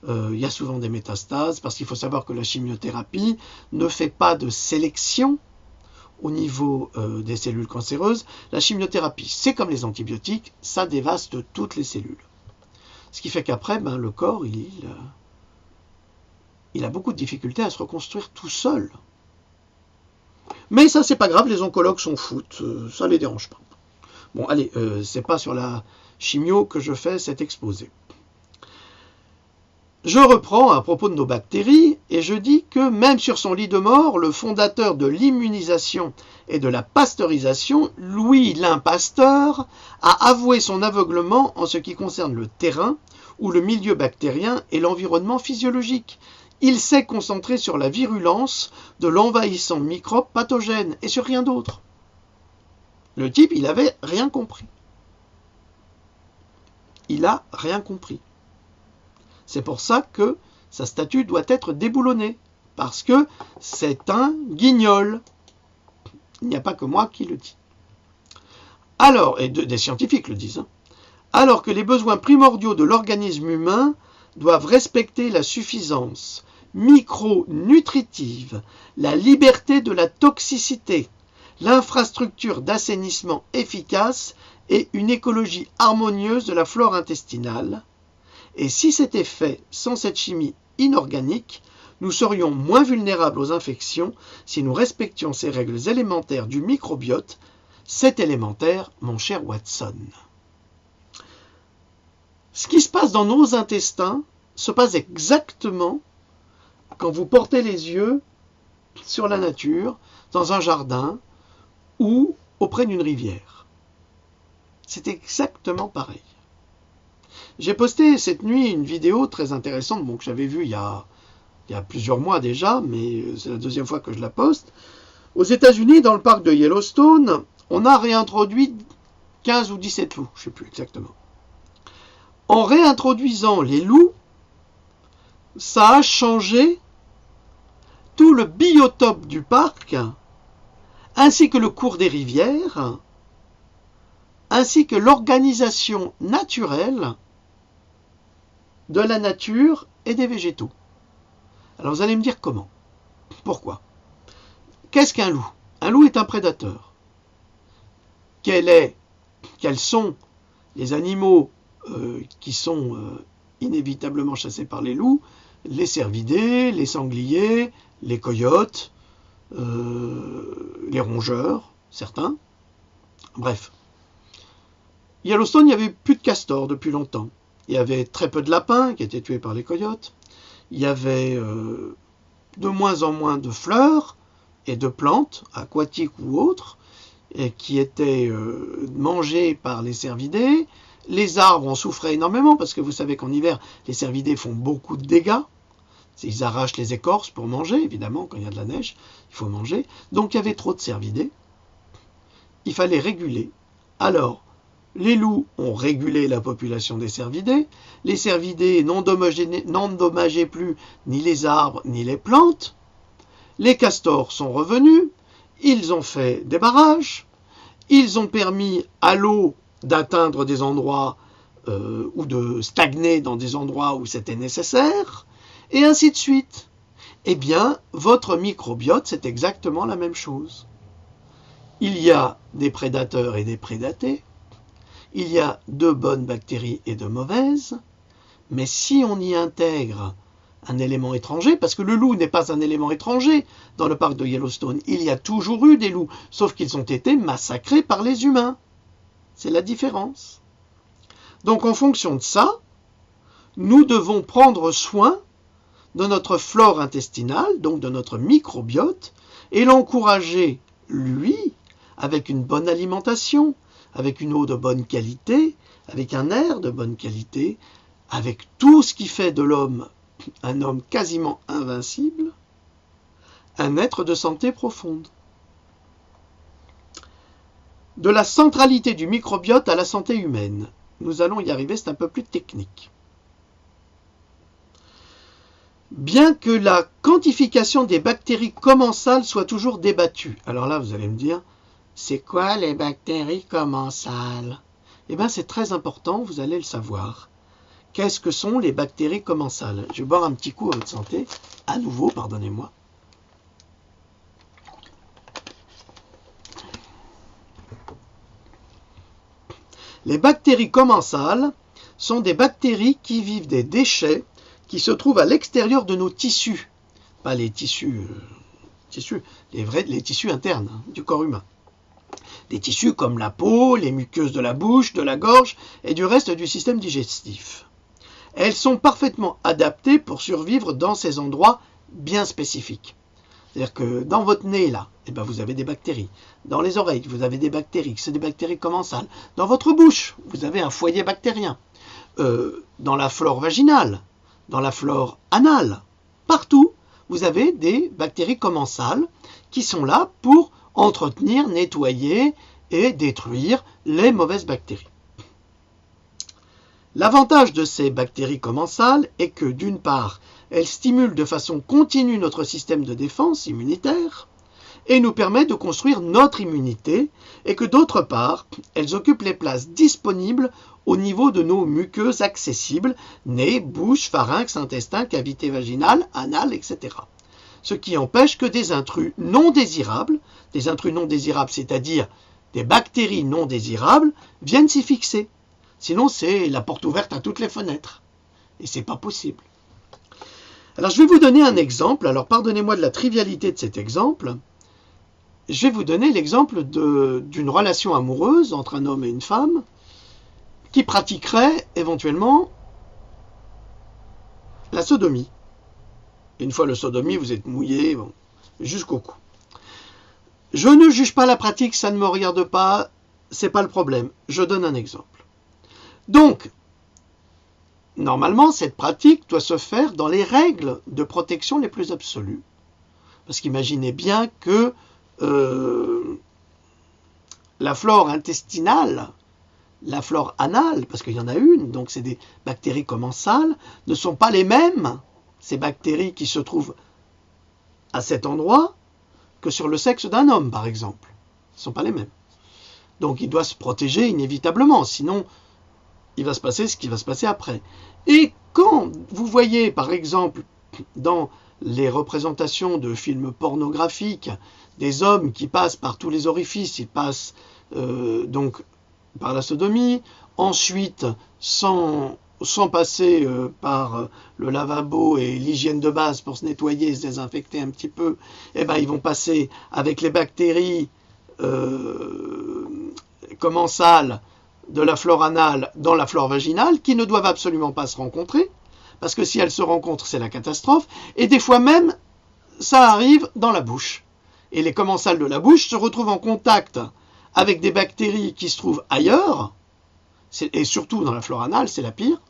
Il y a souvent des métastases, parce qu'il faut savoir que la chimiothérapie ne fait pas de sélection au niveau des cellules cancéreuses. La chimiothérapie, c'est comme les antibiotiques, ça dévaste toutes les cellules. Ce qui fait qu'après, le corps, il a beaucoup de difficultés à se reconstruire tout seul. Mais ça, c'est pas grave, les oncologues s'en foutent, ça les dérange pas. Bon, allez, c'est pas sur la chimio que je fais cet exposé. Je reprends à propos de nos bactéries et je dis que même sur son lit de mort, le fondateur de l'immunisation et de la pasteurisation, Louis Pasteur, a avoué son aveuglement en ce qui concerne le terrain ou le milieu bactérien et l'environnement physiologique. Il s'est concentré sur la virulence de l'envahissant microbe pathogène et sur rien d'autre. Le type, il n'avait rien compris. Il n'a rien compris. C'est pour ça que sa statue doit être déboulonnée, parce que c'est un guignol. Il n'y a pas que moi qui le dis. Alors, et des scientifiques le disent, alors que les besoins primordiaux de l'organisme humain doivent respecter la suffisance micronutritive, la liberté de la toxicité, l'infrastructure d'assainissement efficace et une écologie harmonieuse de la flore intestinale. Et si c'était fait sans cette chimie inorganique, nous serions moins vulnérables aux infections si nous respections ces règles élémentaires du microbiote. C'est élémentaire, mon cher Watson. Ce qui se passe dans nos intestins se passe exactement quand vous portez les yeux sur la nature, dans un jardin ou auprès d'une rivière. C'est exactement pareil. J'ai posté cette nuit une vidéo très intéressante que j'avais vue il y a plusieurs mois déjà, mais c'est la deuxième fois que je la poste. Aux États-Unis, dans le parc de Yellowstone, on a réintroduit 15 ou 17 loups, je ne sais plus exactement. En réintroduisant les loups, ça a changé tout le biotope du parc, ainsi que le cours des rivières, ainsi que l'organisation naturelle de la nature et des végétaux. Alors vous allez me dire comment? Pourquoi? Qu'est-ce qu'un loup? Un loup est un prédateur. Quels sont les animaux qui sont inévitablement chassés par les loups? Les cervidés, les sangliers, les coyotes, les rongeurs, certains. Bref. Yellowstone, il n'y avait plus de castors depuis longtemps. Il y avait très peu de lapins qui étaient tués par les coyotes. Il y avait de moins en moins de fleurs et de plantes, aquatiques ou autres, et qui étaient mangées par les cervidés. Les arbres en souffraient énormément parce que vous savez qu'en hiver, les cervidés font beaucoup de dégâts. Ils arrachent les écorces pour manger, évidemment, quand il y a de la neige, il faut manger. Donc il y avait trop de cervidés. Il fallait réguler. Alors, les loups ont régulé la population des cervidés. Les cervidés n'endommageaient plus ni les arbres ni les plantes. Les castors sont revenus. Ils ont fait des barrages. Ils ont permis à l'eau d'atteindre des endroits ou de stagner dans des endroits où c'était nécessaire. Et ainsi de suite. Eh bien, votre microbiote, c'est exactement la même chose. Il y a des prédateurs et des prédatés. Il y a de bonnes bactéries et de mauvaises. Mais si on y intègre un élément étranger, parce que le loup n'est pas un élément étranger dans le parc de Yellowstone, il y a toujours eu des loups, sauf qu'ils ont été massacrés par les humains. C'est la différence. Donc en fonction de ça, nous devons prendre soin de notre flore intestinale, donc de notre microbiote, et l'encourager, lui, avec une bonne alimentation, avec une eau de bonne qualité, avec un air de bonne qualité, avec tout ce qui fait de l'homme un homme quasiment invincible, un être de santé profonde. De la centralité du microbiote à la santé humaine. Nous allons y arriver, c'est un peu plus technique. Bien que la quantification des bactéries commensales soit toujours débattue. Alors là, vous allez me dire, c'est quoi les bactéries commensales? Eh bien, c'est très important, vous allez le savoir. Qu'est-ce que sont les bactéries commensales? Je vais boire un petit coup à votre santé. À nouveau, pardonnez-moi. Les bactéries commensales sont des bactéries qui vivent des déchets qui se trouvent à l'extérieur de nos tissus. Pas les tissus, les tissus internes du corps humain. Des tissus comme la peau, les muqueuses de la bouche, de la gorge et du reste du système digestif. Elles sont parfaitement adaptées pour survivre dans ces endroits bien spécifiques. C'est-à-dire que dans votre nez, là, vous avez des bactéries. Dans les oreilles, vous avez des bactéries. C'est des bactéries commensales. Dans votre bouche, vous avez un foyer bactérien. Dans la flore vaginale, dans la flore anale, partout, vous avez des bactéries commensales qui sont là pour entretenir, nettoyer et détruire les mauvaises bactéries. L'avantage de ces bactéries commensales est que, d'une part, elles stimulent de façon continue notre système de défense immunitaire et nous permettent de construire notre immunité, et que, d'autre part, elles occupent les places disponibles au niveau de nos muqueuses accessibles, nez, bouche, pharynx, intestin, cavité vaginale, anale, etc. Ce qui empêche que des intrus non désirables, c'est-à-dire des bactéries non désirables, viennent s'y fixer. Sinon, c'est la porte ouverte à toutes les fenêtres. Et c'est pas possible. Alors, je vais vous donner un exemple. Alors, pardonnez-moi de la trivialité de cet exemple. Je vais vous donner l'exemple d'une relation amoureuse entre un homme et une femme qui pratiquerait éventuellement la sodomie. Une fois le sodomie, vous êtes mouillé jusqu'au cou. Je ne juge pas la pratique, ça ne me regarde pas, c'est pas le problème. Je donne un exemple. Donc, normalement, cette pratique doit se faire dans les règles de protection les plus absolues. Parce qu'imaginez bien que la flore intestinale la flore anale, parce qu'il y en a une, donc c'est des bactéries commensales, ne sont pas les mêmes, ces bactéries qui se trouvent à cet endroit, que sur le sexe d'un homme, par exemple. Ce ne sont pas les mêmes. Donc il doit se protéger inévitablement, sinon il va se passer ce qui va se passer après. Et quand vous voyez, par exemple, dans les représentations de films pornographiques, des hommes qui passent par tous les orifices, ils passent donc par la sodomie, ensuite sans passer par le lavabo et l'hygiène de base pour se nettoyer, se désinfecter un petit peu, eh ben, ils vont passer avec les bactéries commensales de la flore anale dans la flore vaginale, qui ne doivent absolument pas se rencontrer, parce que si elles se rencontrent, c'est la catastrophe, et des fois même, ça arrive dans la bouche. Et les commensales de la bouche se retrouvent en contact avec des bactéries qui se trouvent ailleurs, et surtout dans la flore anale, c'est la pire,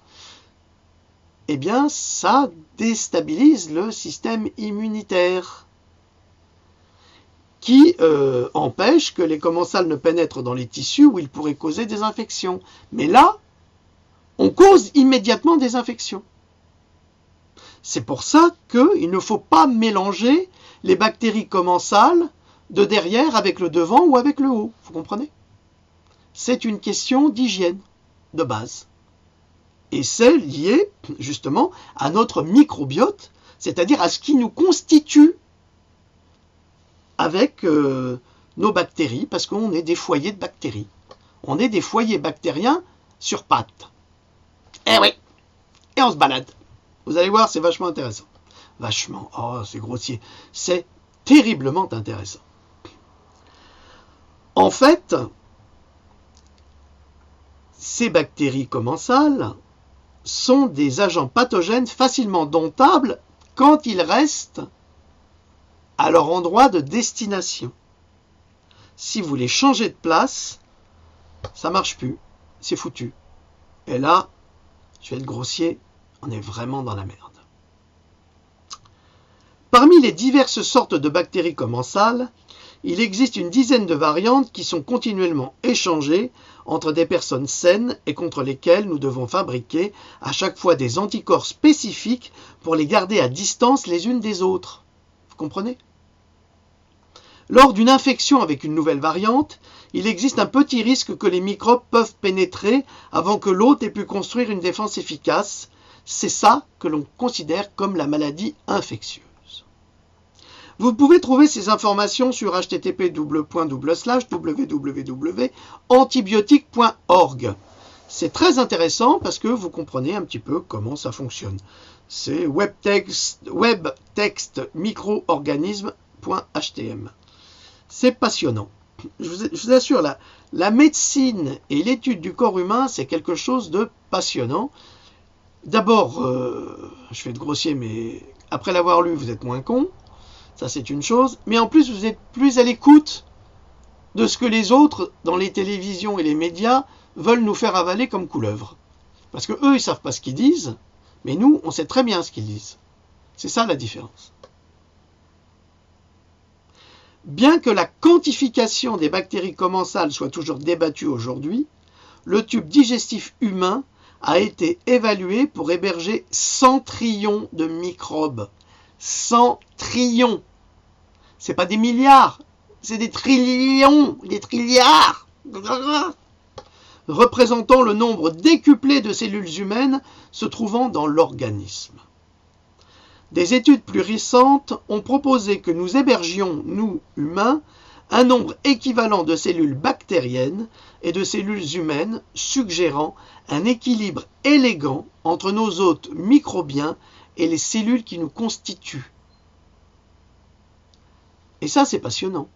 eh bien, ça déstabilise le système immunitaire, qui empêche que les commensales ne pénètrent dans les tissus où ils pourraient causer des infections. Mais là, on cause immédiatement des infections. C'est pour ça qu'il ne faut pas mélanger les bactéries commensales de derrière avec le devant ou avec le haut. Vous comprenez? C'est une question d'hygiène de base. Et c'est lié justement à notre microbiote, c'est-à-dire à ce qui nous constitue avec nos bactéries, parce qu'on est des foyers de bactéries. On est des foyers bactériens sur pattes. Eh oui, et on se balade. Vous allez voir, c'est vachement intéressant. Vachement, oh c'est grossier. C'est terriblement intéressant. En fait, ces bactéries commensales sont des agents pathogènes facilement domptables quand ils restent à leur endroit de destination. Si vous les changez de place, ça ne marche plus, c'est foutu. Et là, je vais être grossier, on est vraiment dans la merde. Parmi les diverses sortes de bactéries commensales, il existe une dizaine de variantes qui sont continuellement échangées entre des personnes saines et contre lesquelles nous devons fabriquer à chaque fois des anticorps spécifiques pour les garder à distance les unes des autres. Vous comprenez ? Lors d'une infection avec une nouvelle variante, il existe un petit risque que les microbes peuvent pénétrer avant que l'hôte ait pu construire une défense efficace. C'est ça que l'on considère comme la maladie infectieuse. Vous pouvez trouver ces informations sur http://www.antibiotique.org. C'est très intéressant parce que vous comprenez un petit peu comment ça fonctionne. C'est webtextmicroorganisme.htm. C'est passionnant. Je vous assure, la médecine et l'étude du corps humain, c'est quelque chose de passionnant. D'abord, je vais être grossier, mais après l'avoir lu, vous êtes moins con. Ça, c'est une chose. Mais en plus, vous êtes plus à l'écoute de ce que les autres, dans les télévisions et les médias, veulent nous faire avaler comme couleuvre. Parce que eux, ils savent pas ce qu'ils disent, mais nous, on sait très bien ce qu'ils disent. C'est ça la différence. Bien que la quantification des bactéries commensales soit toujours débattue aujourd'hui, le tube digestif humain a été évalué pour héberger 100 trillions de microbes. 100 trillions. C'est pas des milliards, c'est des trillions, des trilliards, représentant le nombre décuplé de cellules humaines se trouvant dans l'organisme. Des études plus récentes ont proposé que nous hébergions, nous, humains, un nombre équivalent de cellules bactériennes et de cellules humaines, suggérant un équilibre élégant entre nos hôtes microbiens et les cellules qui nous constituent. Et ça, c'est passionnant.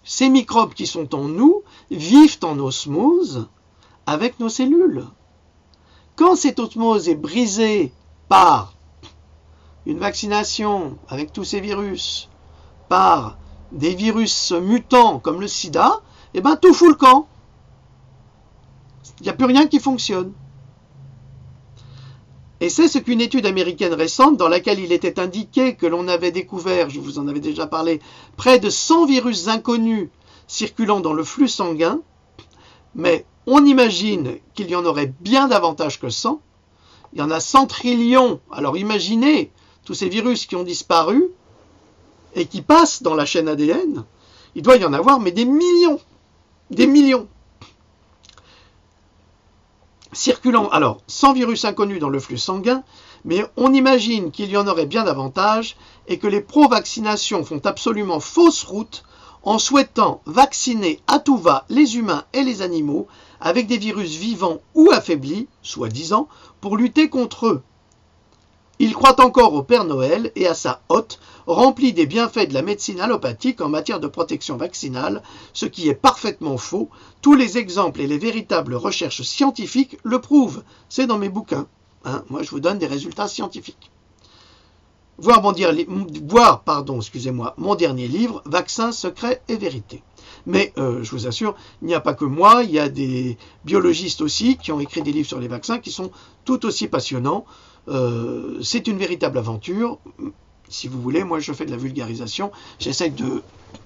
Ces microbes qui sont en nous vivent en osmose avec nos cellules. Quand cette osmose est brisée par une vaccination avec tous ces virus, par des virus mutants comme le sida, eh ben tout fout le camp. Il n'y a plus rien qui fonctionne. Et c'est ce qu'une étude américaine récente, dans laquelle il était indiqué que l'on avait découvert, je vous en avais déjà parlé, près de 100 virus inconnus circulant dans le flux sanguin, mais on imagine qu'il y en aurait bien davantage que 100. Il y en a 100 trillions. Alors imaginez tous ces virus qui ont disparu et qui passent dans la chaîne ADN. Il doit y en avoir, mais des millions. Des millions. Circulant, alors, sans virus inconnus dans le flux sanguin, mais on imagine qu'il y en aurait bien davantage et que les pro-vaccinations font absolument fausse route en souhaitant vacciner à tout va les humains et les animaux avec des virus vivants ou affaiblis, soi-disant, pour lutter contre eux. Ils croient encore au Père Noël et à sa hotte, remplie des bienfaits de la médecine allopathique en matière de protection vaccinale, ce qui est parfaitement faux. Tous les exemples et les véritables recherches scientifiques le prouvent. C'est dans mes bouquins. Moi, je vous donne des résultats scientifiques. Voir mon dernier livre, Vaccins, secrets et vérité. Mais je vous assure, il n'y a pas que moi, il y a des biologistes aussi qui ont écrit des livres sur les vaccins qui sont tout aussi passionnants. C'est une véritable aventure. Si vous voulez, moi je fais de la vulgarisation, j'essaie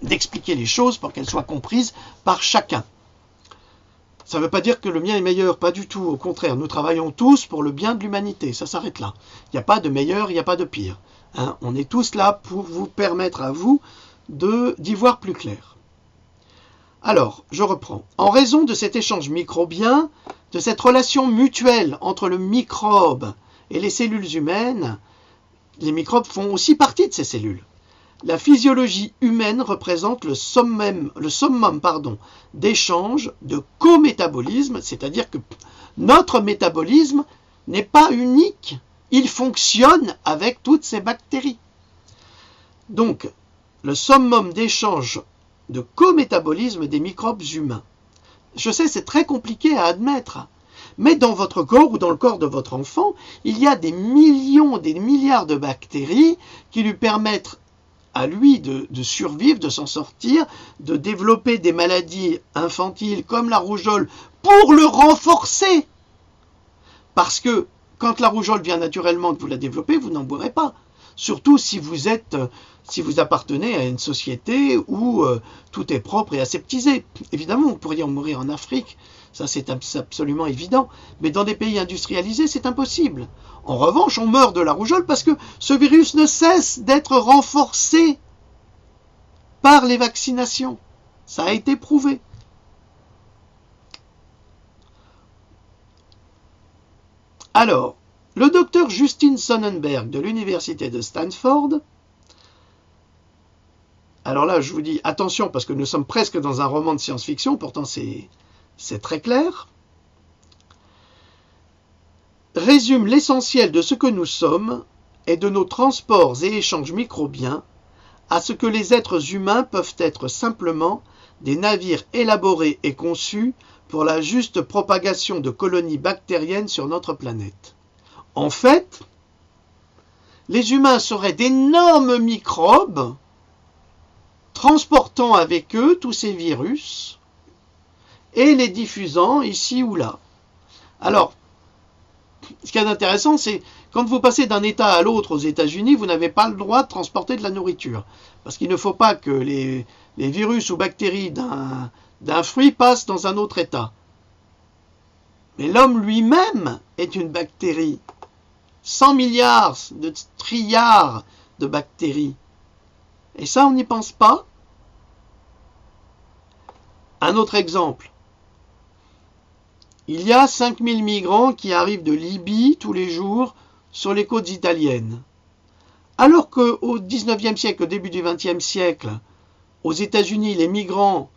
d'expliquer les choses pour qu'elles soient comprises par chacun. Ça ne veut pas dire que le mien est meilleur, pas du tout, au contraire, nous travaillons tous pour le bien de l'humanité, ça s'arrête là. Il n'y a pas de meilleur, il n'y a pas de pire. On est tous là pour vous permettre à vous d'y voir plus clair. Alors, je reprends. En raison de cet échange microbien, de cette relation mutuelle entre le microbe et les cellules humaines, les microbes font aussi partie de ces cellules. La physiologie humaine représente le summum d'échange, de cométabolisme, c'est-à-dire que notre métabolisme n'est pas unique, il fonctionne avec toutes ces bactéries. Donc, le summum d'échange de cométabolisme des microbes humains. Je sais, c'est très compliqué à admettre, mais dans votre corps ou dans le corps de votre enfant, il y a des millions, des milliards de bactéries qui lui permettent à lui de survivre, de s'en sortir, de développer des maladies infantiles comme la rougeole pour le renforcer. Parce que quand la rougeole vient naturellement que vous la développez, vous n'en mourrez pas. Surtout si vous appartenez à une société où tout est propre et aseptisé. Évidemment, vous pourriez en mourir en Afrique, ça c'est absolument évident. Mais dans des pays industrialisés, c'est impossible. En revanche, on meurt de la rougeole parce que ce virus ne cesse d'être renforcé par les vaccinations. Ça a été prouvé. Alors, le docteur Justin Sonnenberg de l'université de Stanford, alors là je vous dis attention parce que nous sommes presque dans un roman de science-fiction, pourtant c'est très clair, résume l'essentiel de ce que nous sommes et de nos transports et échanges microbiens à ce que les êtres humains peuvent être simplement des navires élaborés et conçus pour la juste propagation de colonies bactériennes sur notre planète. En fait, les humains seraient d'énormes microbes transportant avec eux tous ces virus et les diffusant ici ou là. Alors, ce qui est intéressant, c'est quand vous passez d'un État à l'autre aux États-Unis, vous n'avez pas le droit de transporter de la nourriture. Parce qu'il ne faut pas que les virus ou bactéries d'un fruit passent dans un autre État. Mais l'homme lui-même est une bactérie. 100 milliards de trilliards de bactéries. Et ça, on n'y pense pas. Un autre exemple. Il y a 5000 migrants qui arrivent de Libye tous les jours sur les côtes italiennes. Alors qu'au 19e siècle, au début du 20e siècle, aux États-Unis, les migrants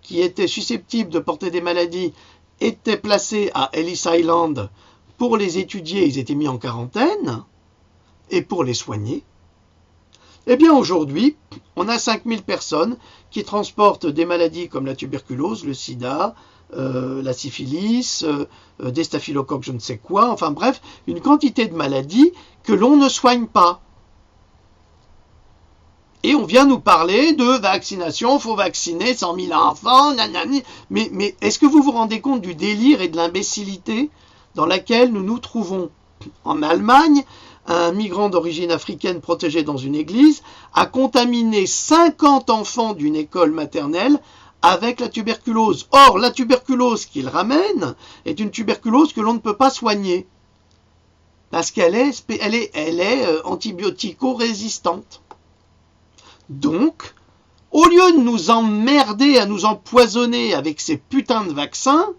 qui étaient susceptibles de porter des maladies étaient placés à Ellis Island. Pour les étudier, ils étaient mis en quarantaine, et pour les soigner. Eh bien aujourd'hui, on a 5000 personnes qui transportent des maladies comme la tuberculose, le sida, la syphilis, des staphylocoques, je ne sais quoi, enfin bref, une quantité de maladies que l'on ne soigne pas. Et on vient nous parler de vaccination, il faut vacciner 100 000 enfants, nanani. Mais est-ce que vous vous rendez compte du délire et de l'imbécilité dans laquelle nous nous trouvons? En Allemagne, un migrant d'origine africaine protégé dans une église a contaminé 50 enfants d'une école maternelle avec la tuberculose. Or, la tuberculose qu'il ramène est une tuberculose que l'on ne peut pas soigner parce qu'elle est antibiotico-résistante. Donc, au lieu de nous emmerder, à nous empoisonner avec ces putains de vaccins,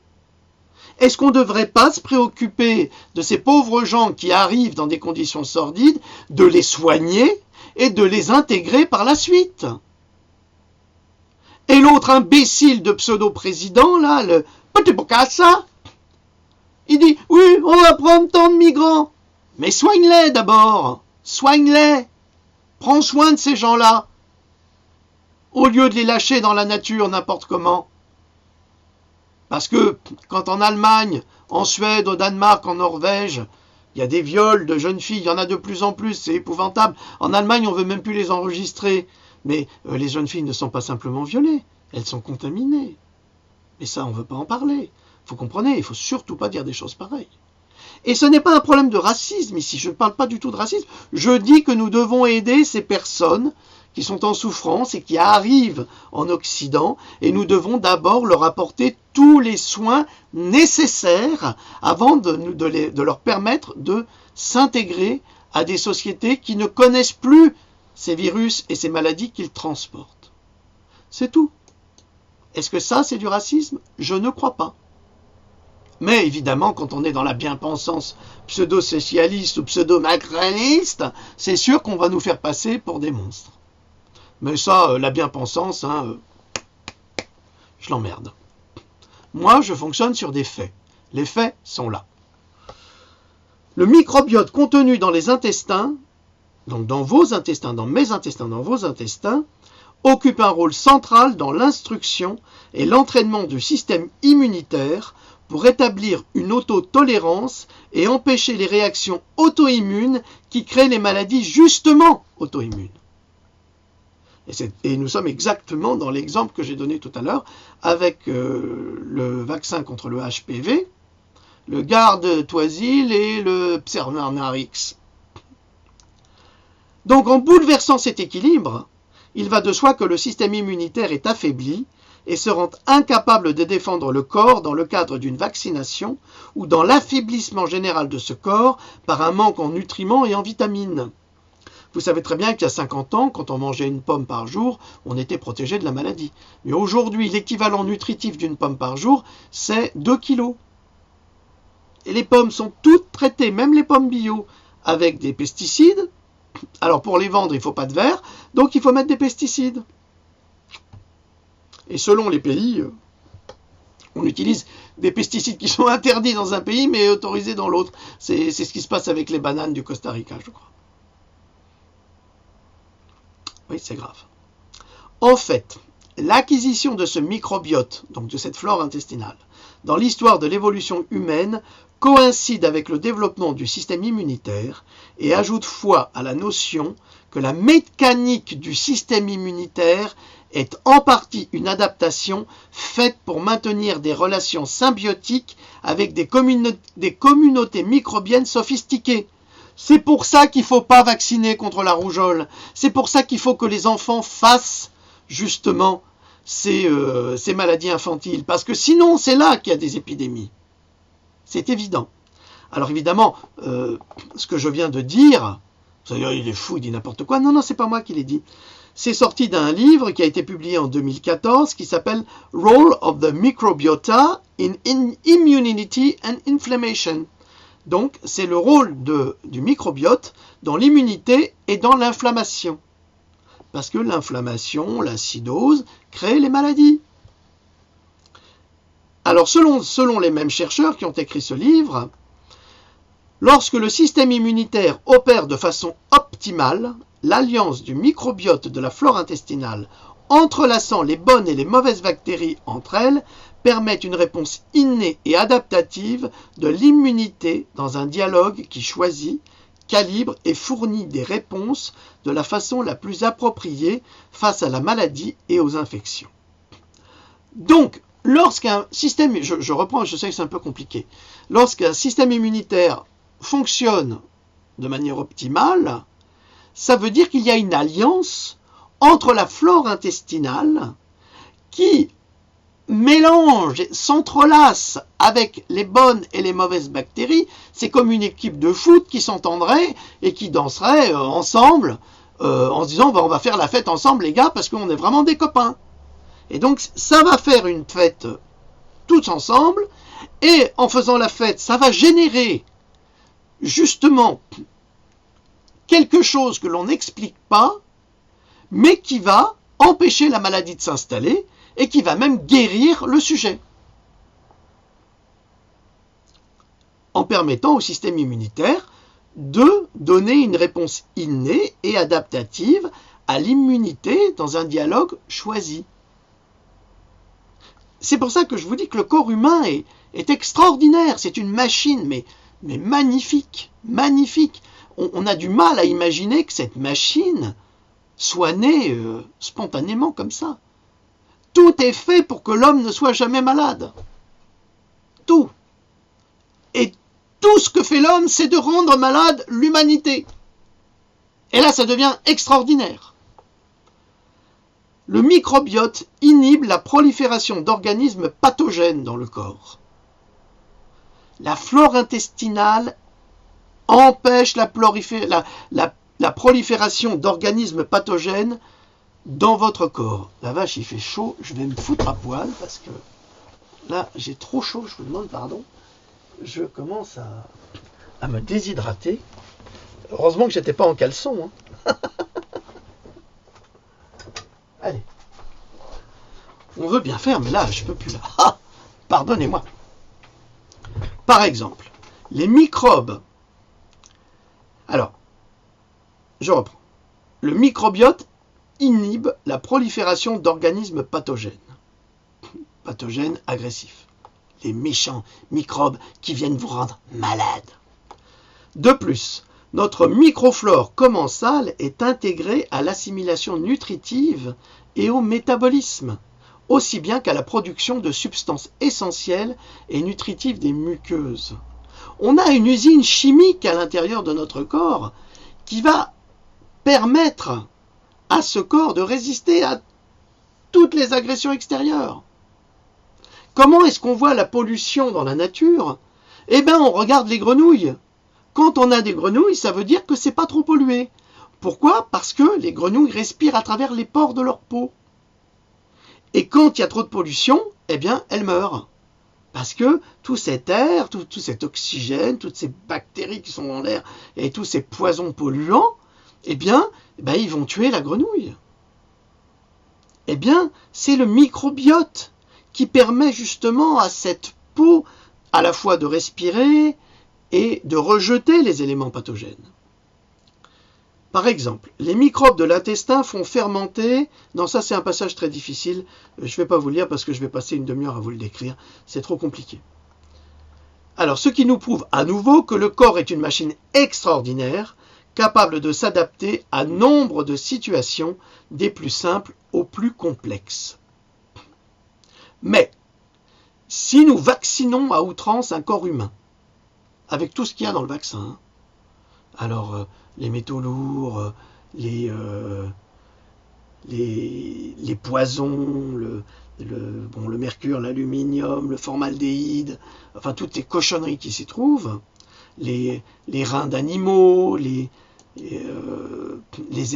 est-ce qu'on ne devrait pas se préoccuper de ces pauvres gens qui arrivent dans des conditions sordides, de les soigner et de les intégrer par la suite? Et l'autre imbécile de pseudo-président, là, le petit Bocassa, il dit « Oui, on va prendre tant de migrants. » Mais soigne-les d'abord, soigne-les. Prends soin de ces gens-là, au lieu de les lâcher dans la nature n'importe comment. Parce que quand en Allemagne, en Suède, au Danemark, en Norvège, il y a des viols de jeunes filles, il y en a de plus en plus, c'est épouvantable. En Allemagne, on ne veut même plus les enregistrer. Mais les jeunes filles ne sont pas simplement violées, elles sont contaminées. Et ça, on ne veut pas en parler. Vous comprenez, il ne faut surtout pas dire des choses pareilles. Et ce n'est pas un problème de racisme ici, je ne parle pas du tout de racisme. Je dis que nous devons aider ces personnes qui sont en souffrance et qui arrivent en Occident, et nous devons d'abord leur apporter tous les soins nécessaires avant de leur permettre de s'intégrer à des sociétés qui ne connaissent plus ces virus et ces maladies qu'ils transportent. C'est tout. Est-ce que ça, c'est du racisme? Je ne crois pas. Mais évidemment, quand on est dans la bien-pensance pseudo-socialiste ou pseudo-macroniste, c'est sûr qu'on va nous faire passer pour des monstres. Mais ça, la bien-pensance, je l'emmerde. Moi, je fonctionne sur des faits. Les faits sont là. Le microbiote contenu dans les intestins, donc dans vos intestins, dans mes intestins, dans vos intestins, occupe un rôle central dans l'instruction et l'entraînement du système immunitaire pour établir une autotolérance et empêcher les réactions auto-immunes qui créent les maladies justement auto-immunes. Et nous sommes exactement dans l'exemple que j'ai donné tout à l'heure avec le vaccin contre le HPV, le Gardasil et le Pseudomonas. Donc en bouleversant cet équilibre, il va de soi que le système immunitaire est affaibli et se rend incapable de défendre le corps dans le cadre d'une vaccination ou dans l'affaiblissement général de ce corps par un manque en nutriments et en vitamines. Vous savez très bien qu'il y a 50 ans, quand on mangeait une pomme par jour, on était protégé de la maladie. Mais aujourd'hui, l'équivalent nutritif d'une pomme par jour, c'est 2 kilos. Et les pommes sont toutes traitées, même les pommes bio, avec des pesticides. Alors pour les vendre, il ne faut pas de verre, donc il faut mettre des pesticides. Et selon les pays, on utilise des pesticides qui sont interdits dans un pays, mais autorisés dans l'autre. C'est ce qui se passe avec les bananes du Costa Rica, je crois. Oui, c'est grave. En fait, l'acquisition de ce microbiote, donc de cette flore intestinale, dans l'histoire de l'évolution humaine, coïncide avec le développement du système immunitaire et ajoute foi à la notion que la mécanique du système immunitaire est en partie une adaptation faite pour maintenir des relations symbiotiques avec des communautés microbiennes sophistiquées. C'est pour ça qu'il ne faut pas vacciner contre la rougeole. C'est pour ça qu'il faut que les enfants fassent justement ces maladies infantiles. Parce que sinon, c'est là qu'il y a des épidémies. C'est évident. Alors évidemment, ce que je viens de dire, vous allez dire, il est fou, il dit n'importe quoi. Non, c'est pas moi qui l'ai dit. C'est sorti d'un livre qui a été publié en 2014 qui s'appelle « Role of the Microbiota in Immunity and Inflammation ». Donc, c'est le rôle du microbiote dans l'immunité et dans l'inflammation. Parce que l'inflammation, l'acidose, crée les maladies. Alors, selon les mêmes chercheurs qui ont écrit ce livre, lorsque le système immunitaire opère de façon optimale, l'alliance du microbiote de la flore intestinale entrelaçant les bonnes et les mauvaises bactéries entre elles permet une réponse innée et adaptative de l'immunité dans un dialogue qui choisit, calibre et fournit des réponses de la façon la plus appropriée face à la maladie et aux infections. Donc, lorsqu'un système, je reprends, je sais que c'est un peu compliqué, lorsqu'un système immunitaire fonctionne de manière optimale, ça veut dire qu'il y a une alliance entre la flore intestinale qui mélange, s'entrelace avec les bonnes et les mauvaises bactéries. C'est comme une équipe de foot qui s'entendrait et qui danserait ensemble en se disant on va faire la fête ensemble les gars parce qu'on est vraiment des copains. Et donc ça va faire une fête tous ensemble et en faisant la fête ça va générer justement quelque chose que l'on n'explique pas mais qui va empêcher la maladie de s'installer et qui va même guérir le sujet, en permettant au système immunitaire de donner une réponse innée et adaptative à l'immunité dans un dialogue choisi. C'est pour ça que je vous dis que le corps humain est extraordinaire, c'est une machine, mais magnifique, magnifique. On a du mal à imaginer que cette machine soit née spontanément comme ça. Tout est fait pour que l'homme ne soit jamais malade. Tout. Et tout ce que fait l'homme, c'est de rendre malade l'humanité. Et là, ça devient extraordinaire. Le microbiote inhibe la prolifération d'organismes pathogènes dans le corps. La flore intestinale empêche la prolifération d'organismes pathogènes dans votre corps. La vache, il fait chaud, je vais me foutre à poil parce que là, j'ai trop chaud, je vous demande pardon. Je commence à me déshydrater. Heureusement que j'étais pas en caleçon. Hein. Allez. On veut bien faire, mais là, je peux plus là. Ah, pardonnez-moi. Par exemple, les microbes. Alors, je reprends. Le microbiote inhibe la prolifération d'organismes pathogènes. Pathogènes agressifs. Les méchants microbes qui viennent vous rendre malade. De plus, notre microflore commensale est intégrée à l'assimilation nutritive et au métabolisme, aussi bien qu'à la production de substances essentielles et nutritives des muqueuses. On a une usine chimique à l'intérieur de notre corps qui va permettre à ce corps de résister à toutes les agressions extérieures. Comment est-ce qu'on voit la pollution dans la nature? Eh bien, on regarde les grenouilles. Quand on a des grenouilles, ça veut dire que c'est pas trop pollué. Pourquoi? Parce que les grenouilles respirent à travers les pores de leur peau. Et quand il y a trop de pollution, eh bien, elles meurent. Parce que tout cet air, tout cet oxygène, toutes ces bactéries qui sont dans l'air et tous ces poisons polluants, eh bien, ils vont tuer la grenouille. Eh bien, c'est le microbiote qui permet justement à cette peau à la fois de respirer et de rejeter les éléments pathogènes. Par exemple, les microbes de l'intestin font fermenter, non ça c'est un passage très difficile, je ne vais pas vous le lire parce que je vais passer une demi-heure à vous le décrire, c'est trop compliqué. Alors, ce qui nous prouve à nouveau que le corps est une machine extraordinaire, capable de s'adapter à nombre de situations, des plus simples aux plus complexes. Mais, si nous vaccinons à outrance un corps humain, avec tout ce qu'il y a dans le vaccin, alors les métaux lourds, les poisons, le mercure, l'aluminium, le formaldéhyde, enfin toutes les cochonneries qui s'y trouvent, les reins d'animaux, les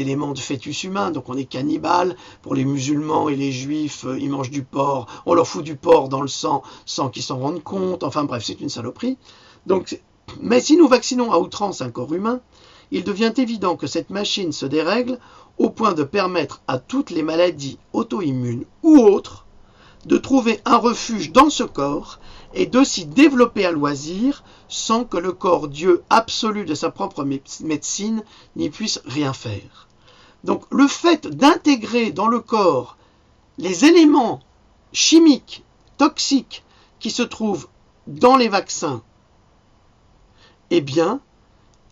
éléments de fœtus humain, donc on est cannibale. Pour les musulmans et les juifs, ils mangent du porc, on leur fout du porc dans le sang sans qu'ils s'en rendent compte, enfin bref, c'est une saloperie. Donc, mais si nous vaccinons à outrance un corps humain, il devient évident que cette machine se dérègle au point de permettre à toutes les maladies auto-immunes ou autres de trouver un refuge dans ce corps et de s'y développer à loisir sans que le corps Dieu absolu de sa propre médecine n'y puisse rien faire. Donc le fait d'intégrer dans le corps les éléments chimiques, toxiques qui se trouvent dans les vaccins, eh bien,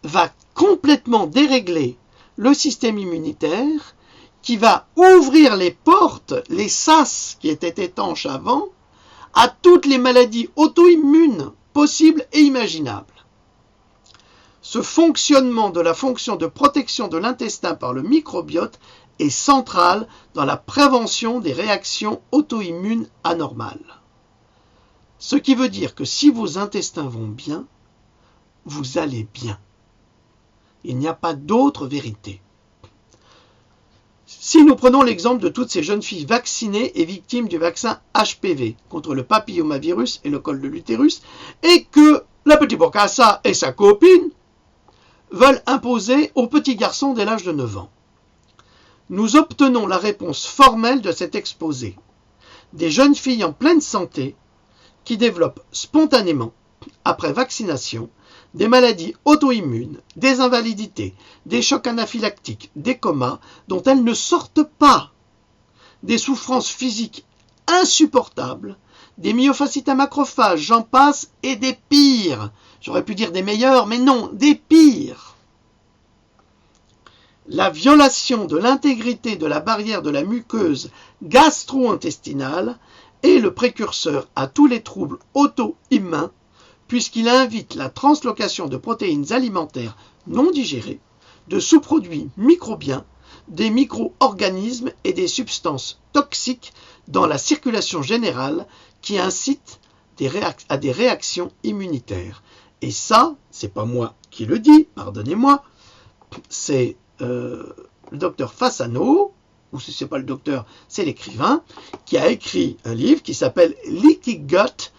va complètement dérégler le système immunitaire qui va ouvrir les portes, les sas qui étaient étanches avant, à toutes les maladies auto-immunes possibles et imaginables. Ce fonctionnement de la fonction de protection de l'intestin par le microbiote est central dans la prévention des réactions auto-immunes anormales. Ce qui veut dire que si vos intestins vont bien, vous allez bien. Il n'y a pas d'autre vérité. Si nous prenons l'exemple de toutes ces jeunes filles vaccinées et victimes du vaccin HPV contre le papillomavirus et le col de l'utérus, et que la petite Bocassa et sa copine veulent imposer aux petits garçons dès l'âge de 9 ans, nous obtenons la réponse formelle de cet exposé. Des jeunes filles en pleine santé qui développent spontanément, après vaccination, des maladies auto-immunes, des invalidités, des chocs anaphylactiques, des comas dont elles ne sortent pas, des souffrances physiques insupportables, des myofascites à macrophages, j'en passe, et des pires. J'aurais pu dire des meilleurs, mais non, des pires. La violation de l'intégrité de la barrière de la muqueuse gastro-intestinale est le précurseur à tous les troubles auto-immuns, puisqu'il invite la translocation de protéines alimentaires non digérées, de sous-produits microbiens, des micro-organismes et des substances toxiques dans la circulation générale qui incitent à des réactions immunitaires. Et ça, c'est pas moi qui le dis, pardonnez-moi, c'est le docteur Fasano, ou si c'est pas le docteur, c'est l'écrivain, qui a écrit un livre qui s'appelle Leaky Gut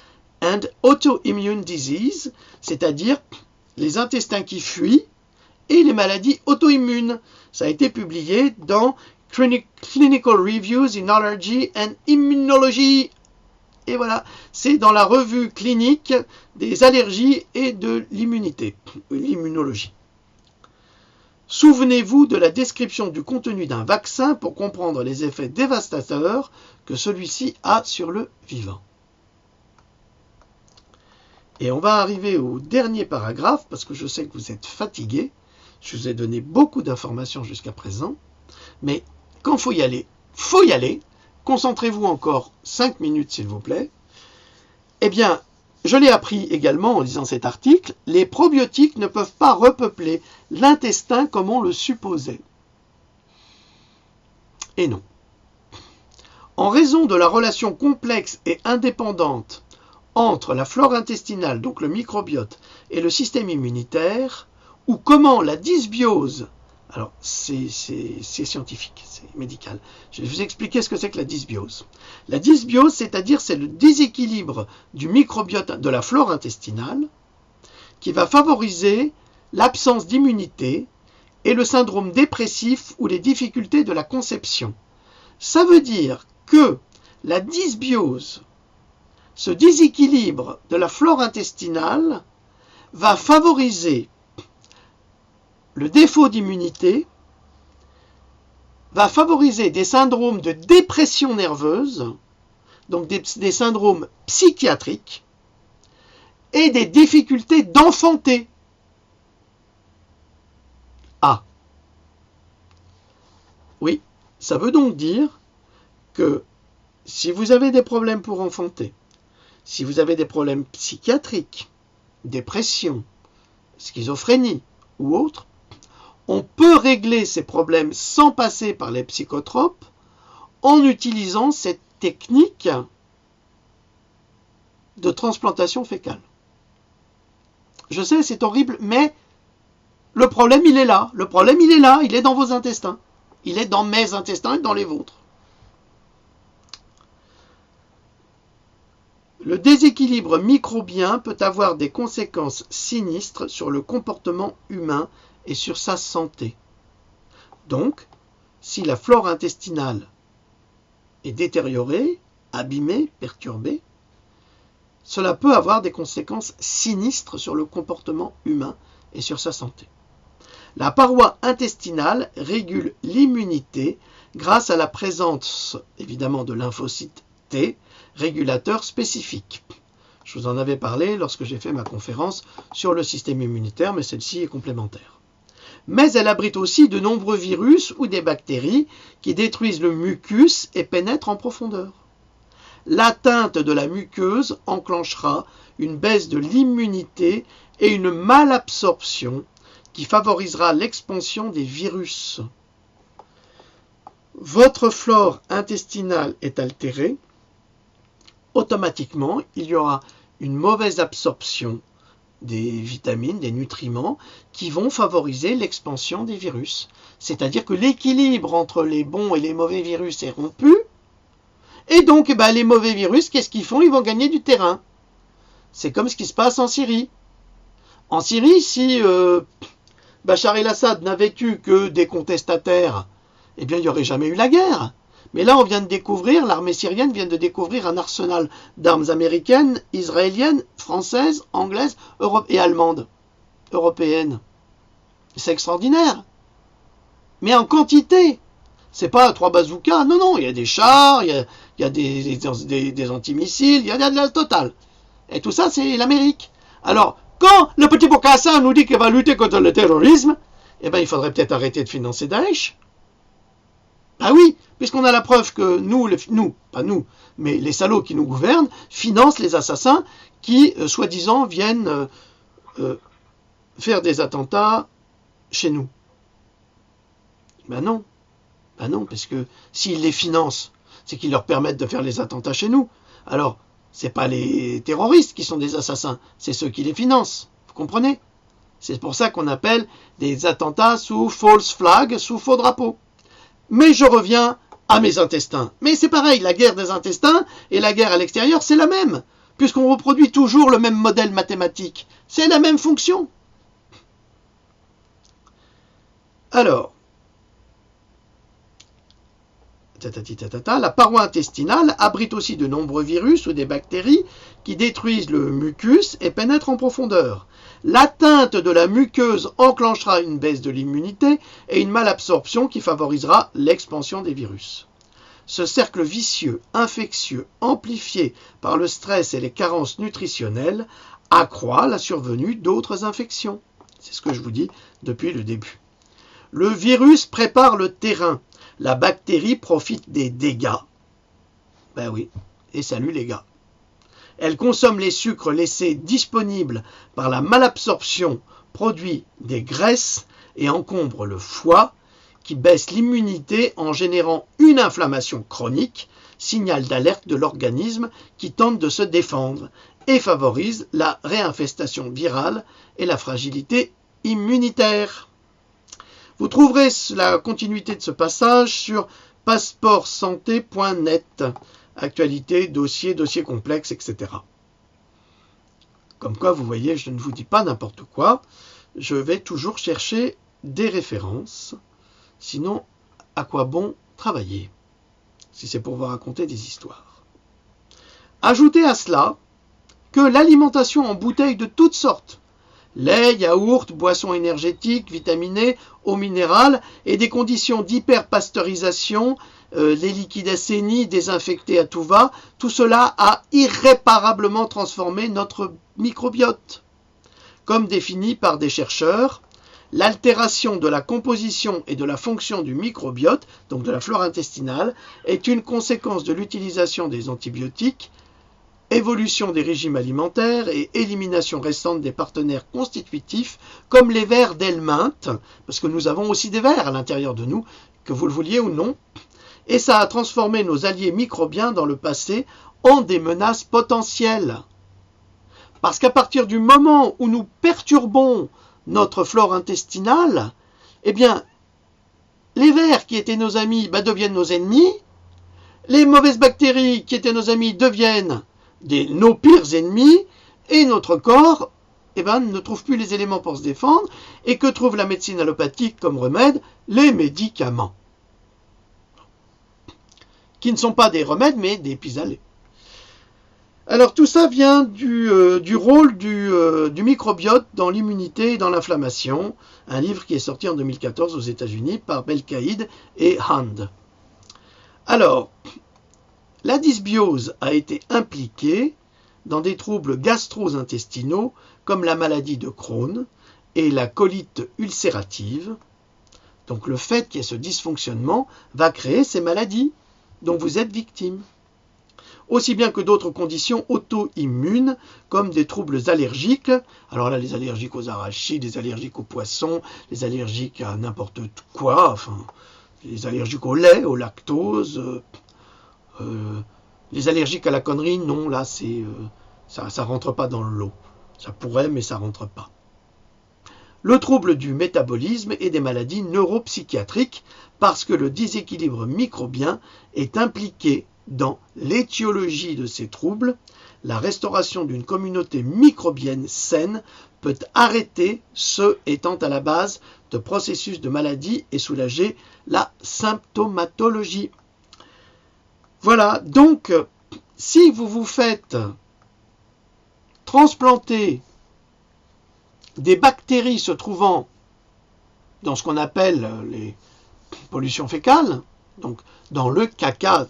and Autoimmune Disease, c'est-à-dire les intestins qui fuient et les maladies auto-immunes. Ça a été publié dans Clinical Reviews in Allergy and Immunology. Et voilà, c'est dans la revue clinique des allergies et de l'immunologie. Souvenez-vous de la description du contenu d'un vaccin pour comprendre les effets dévastateurs que celui-ci a sur le vivant. Et on va arriver au dernier paragraphe, parce que je sais que vous êtes fatigués. Je vous ai donné beaucoup d'informations jusqu'à présent. Mais quand il faut y aller, faut y aller. Concentrez-vous encore 5 minutes, s'il vous plaît. Eh bien, je l'ai appris également en lisant cet article, les probiotiques ne peuvent pas repeupler l'intestin comme on le supposait. Et non. En raison de la relation complexe et indépendante entre la flore intestinale, donc le microbiote, et le système immunitaire, ou comment la dysbiose, alors c'est scientifique, c'est médical, je vais vous expliquer ce que c'est que la dysbiose. La dysbiose, c'est-à-dire c'est le déséquilibre du microbiote de la flore intestinale qui va favoriser l'absence d'immunité et le syndrome dépressif ou les difficultés de la conception. Ça veut dire que la dysbiose, ce déséquilibre de la flore intestinale, va favoriser le défaut d'immunité, va favoriser des syndromes de dépression nerveuse, donc des syndromes psychiatriques, et des difficultés d'enfanter. Ah. Oui, ça veut donc dire que si vous avez des problèmes pour enfanter, si vous avez des problèmes psychiatriques, dépression, schizophrénie ou autres, on peut régler ces problèmes sans passer par les psychotropes en utilisant cette technique de transplantation fécale. Je sais, c'est horrible, mais le problème, il est là. Le problème, il est là. Il est dans vos intestins. Il est dans mes intestins et dans les vôtres. Le déséquilibre microbien peut avoir des conséquences sinistres sur le comportement humain et sur sa santé. Donc, si la flore intestinale est détériorée, abîmée, perturbée, cela peut avoir des conséquences sinistres sur le comportement humain et sur sa santé. La paroi intestinale régule l'immunité grâce à la présence, évidemment, de lymphocytes T, régulateurs spécifiques. Je vous en avais parlé lorsque j'ai fait ma conférence sur le système immunitaire, mais celle-ci est complémentaire. Mais elle abrite aussi de nombreux virus ou des bactéries qui détruisent le mucus et pénètrent en profondeur. L'atteinte de la muqueuse enclenchera une baisse de l'immunité et une malabsorption qui favorisera l'expansion des virus. votre flore intestinale est altérée, automatiquement, il y aura une mauvaise absorption des vitamines, des nutriments, qui vont favoriser l'expansion des virus. C'est-à-dire que l'équilibre entre les bons et les mauvais virus est rompu, et donc les mauvais virus, qu'est-ce qu'ils font? Ils vont gagner du terrain. C'est comme ce qui se passe en Syrie. En Syrie, si Bachar el-Assad n'a vécu que des contestataires, eh bien il n'y aurait jamais eu la guerre. Mais là, on vient de découvrir, l'armée syrienne vient de découvrir un arsenal d'armes américaines, israéliennes, françaises, anglaises et allemandes, européennes. C'est extraordinaire. Mais en quantité. C'est pas 3 bazookas, non, il y a des chars, il y a des antimissiles, il y a de la totale. Et tout ça, c'est l'Amérique. Alors, quand le petit Bokassa nous dit qu'il va lutter contre le terrorisme, eh bien, il faudrait peut-être arrêter de financer Daesh. Ah oui, puisqu'on a la preuve que pas nous, mais les salauds qui nous gouvernent, financent les assassins qui, soi-disant, viennent faire des attentats chez nous. Ben non, parce que s'ils les financent, c'est qu'ils leur permettent de faire les attentats chez nous. Alors, c'est pas les terroristes qui sont des assassins, c'est ceux qui les financent. Vous comprenez? C'est pour ça qu'on appelle des attentats sous false flag, sous faux drapeau. Mais je reviens à mes intestins. Mais c'est pareil, la guerre des intestins et la guerre à l'extérieur, c'est la même, puisqu'on reproduit toujours le même modèle mathématique. C'est la même fonction. Alors, la paroi intestinale abrite aussi de nombreux virus ou des bactéries qui détruisent le mucus et pénètrent en profondeur. L'atteinte de la muqueuse enclenchera une baisse de l'immunité et une malabsorption qui favorisera l'expansion des virus. Ce cercle vicieux, infectieux, amplifié par le stress et les carences nutritionnelles, accroît la survenue d'autres infections. C'est ce que je vous dis depuis le début. Le virus prépare le terrain. La bactérie profite des dégâts. Ben oui, et salut les gars. Elle consomme les sucres laissés disponibles par la malabsorption, produit des graisses et encombre le foie, qui baisse l'immunité en générant une inflammation chronique, signal d'alerte de l'organisme qui tente de se défendre, et favorise la réinfestation virale et la fragilité immunitaire. Vous trouverez la continuité de ce passage sur passeportsanté.net. Actualité, dossier complexe, etc. Comme quoi, vous voyez, je ne vous dis pas n'importe quoi. Je vais toujours chercher des références. Sinon, à quoi bon travailler, si c'est pour vous raconter des histoires? Ajoutez à cela que l'alimentation en bouteilles de toutes sortes, lait, yaourt, boissons énergétiques, vitaminées, eau minérale et des conditions d'hyperpasteurisation, les liquides assainis, désinfectés à tout va, tout cela a irréparablement transformé notre microbiote. Comme défini par des chercheurs, l'altération de la composition et de la fonction du microbiote, donc de la flore intestinale, est une conséquence de l'utilisation des antibiotiques, évolution des régimes alimentaires et élimination récente des partenaires constitutifs comme les vers d'helminthe, parce que nous avons aussi des vers à l'intérieur de nous, que vous le vouliez ou non, et ça a transformé nos alliés microbiens dans le passé en des menaces potentielles. Parce qu'à partir du moment où nous perturbons notre flore intestinale, eh bien, les vers qui étaient nos amis deviennent nos ennemis, les mauvaises bactéries qui étaient nos amis deviennent nos pires ennemis, et notre corps ne trouve plus les éléments pour se défendre, et que trouve la médecine allopathique comme remède? Les médicaments. Qui ne sont pas des remèdes, mais des pis-aller. Alors tout ça vient du rôle du microbiote dans l'immunité et dans l'inflammation, un livre qui est sorti en 2014 aux États-Unis par Belkaïd et Hand. Alors, la dysbiose a été impliquée dans des troubles gastro-intestinaux comme la maladie de Crohn et la colite ulcérative. Donc le fait qu'il y ait ce dysfonctionnement va créer ces maladies dont vous êtes victime. Aussi bien que d'autres conditions auto-immunes comme des troubles allergiques. Alors là, les allergiques aux arachides, les allergiques aux poissons, les allergiques à n'importe quoi, enfin, les allergiques au lait, au lactose, les allergiques à la connerie, non, là, ça rentre pas dans le lot. Ça pourrait, mais ça rentre pas. Le trouble du métabolisme et des maladies neuropsychiatriques, parce que le déséquilibre microbien est impliqué dans l'étiologie de ces troubles. La restauration d'une communauté microbienne saine peut arrêter ceux étant à la base de processus de maladie et soulager la symptomatologie. Voilà, donc, si vous vous faites transplanter des bactéries se trouvant dans ce qu'on appelle les pollutions fécales, donc dans le caca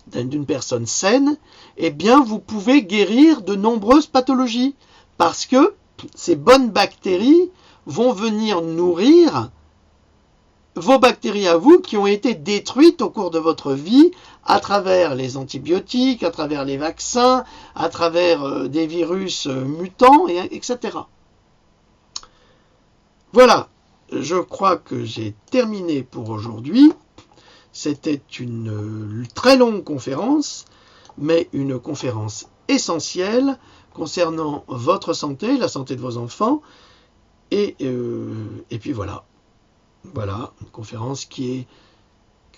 d'une personne saine, eh bien vous pouvez guérir de nombreuses pathologies parce que ces bonnes bactéries vont venir nourrir vos bactéries à vous qui ont été détruites au cours de votre vie à travers les antibiotiques, à travers les vaccins, à travers des virus mutants, etc. Voilà, je crois que j'ai terminé pour aujourd'hui. C'était une très longue conférence, mais une conférence essentielle concernant votre santé, la santé de vos enfants. Et puis voilà. Voilà, une conférence que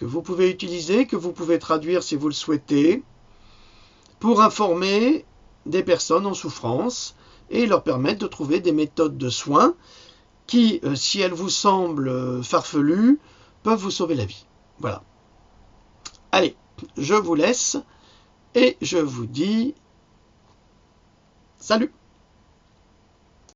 vous pouvez utiliser, que vous pouvez traduire si vous le souhaitez, pour informer des personnes en souffrance et leur permettre de trouver des méthodes de soins qui, si elles vous semblent farfelues, peuvent vous sauver la vie. Voilà. Allez, je vous laisse et je vous dis salut!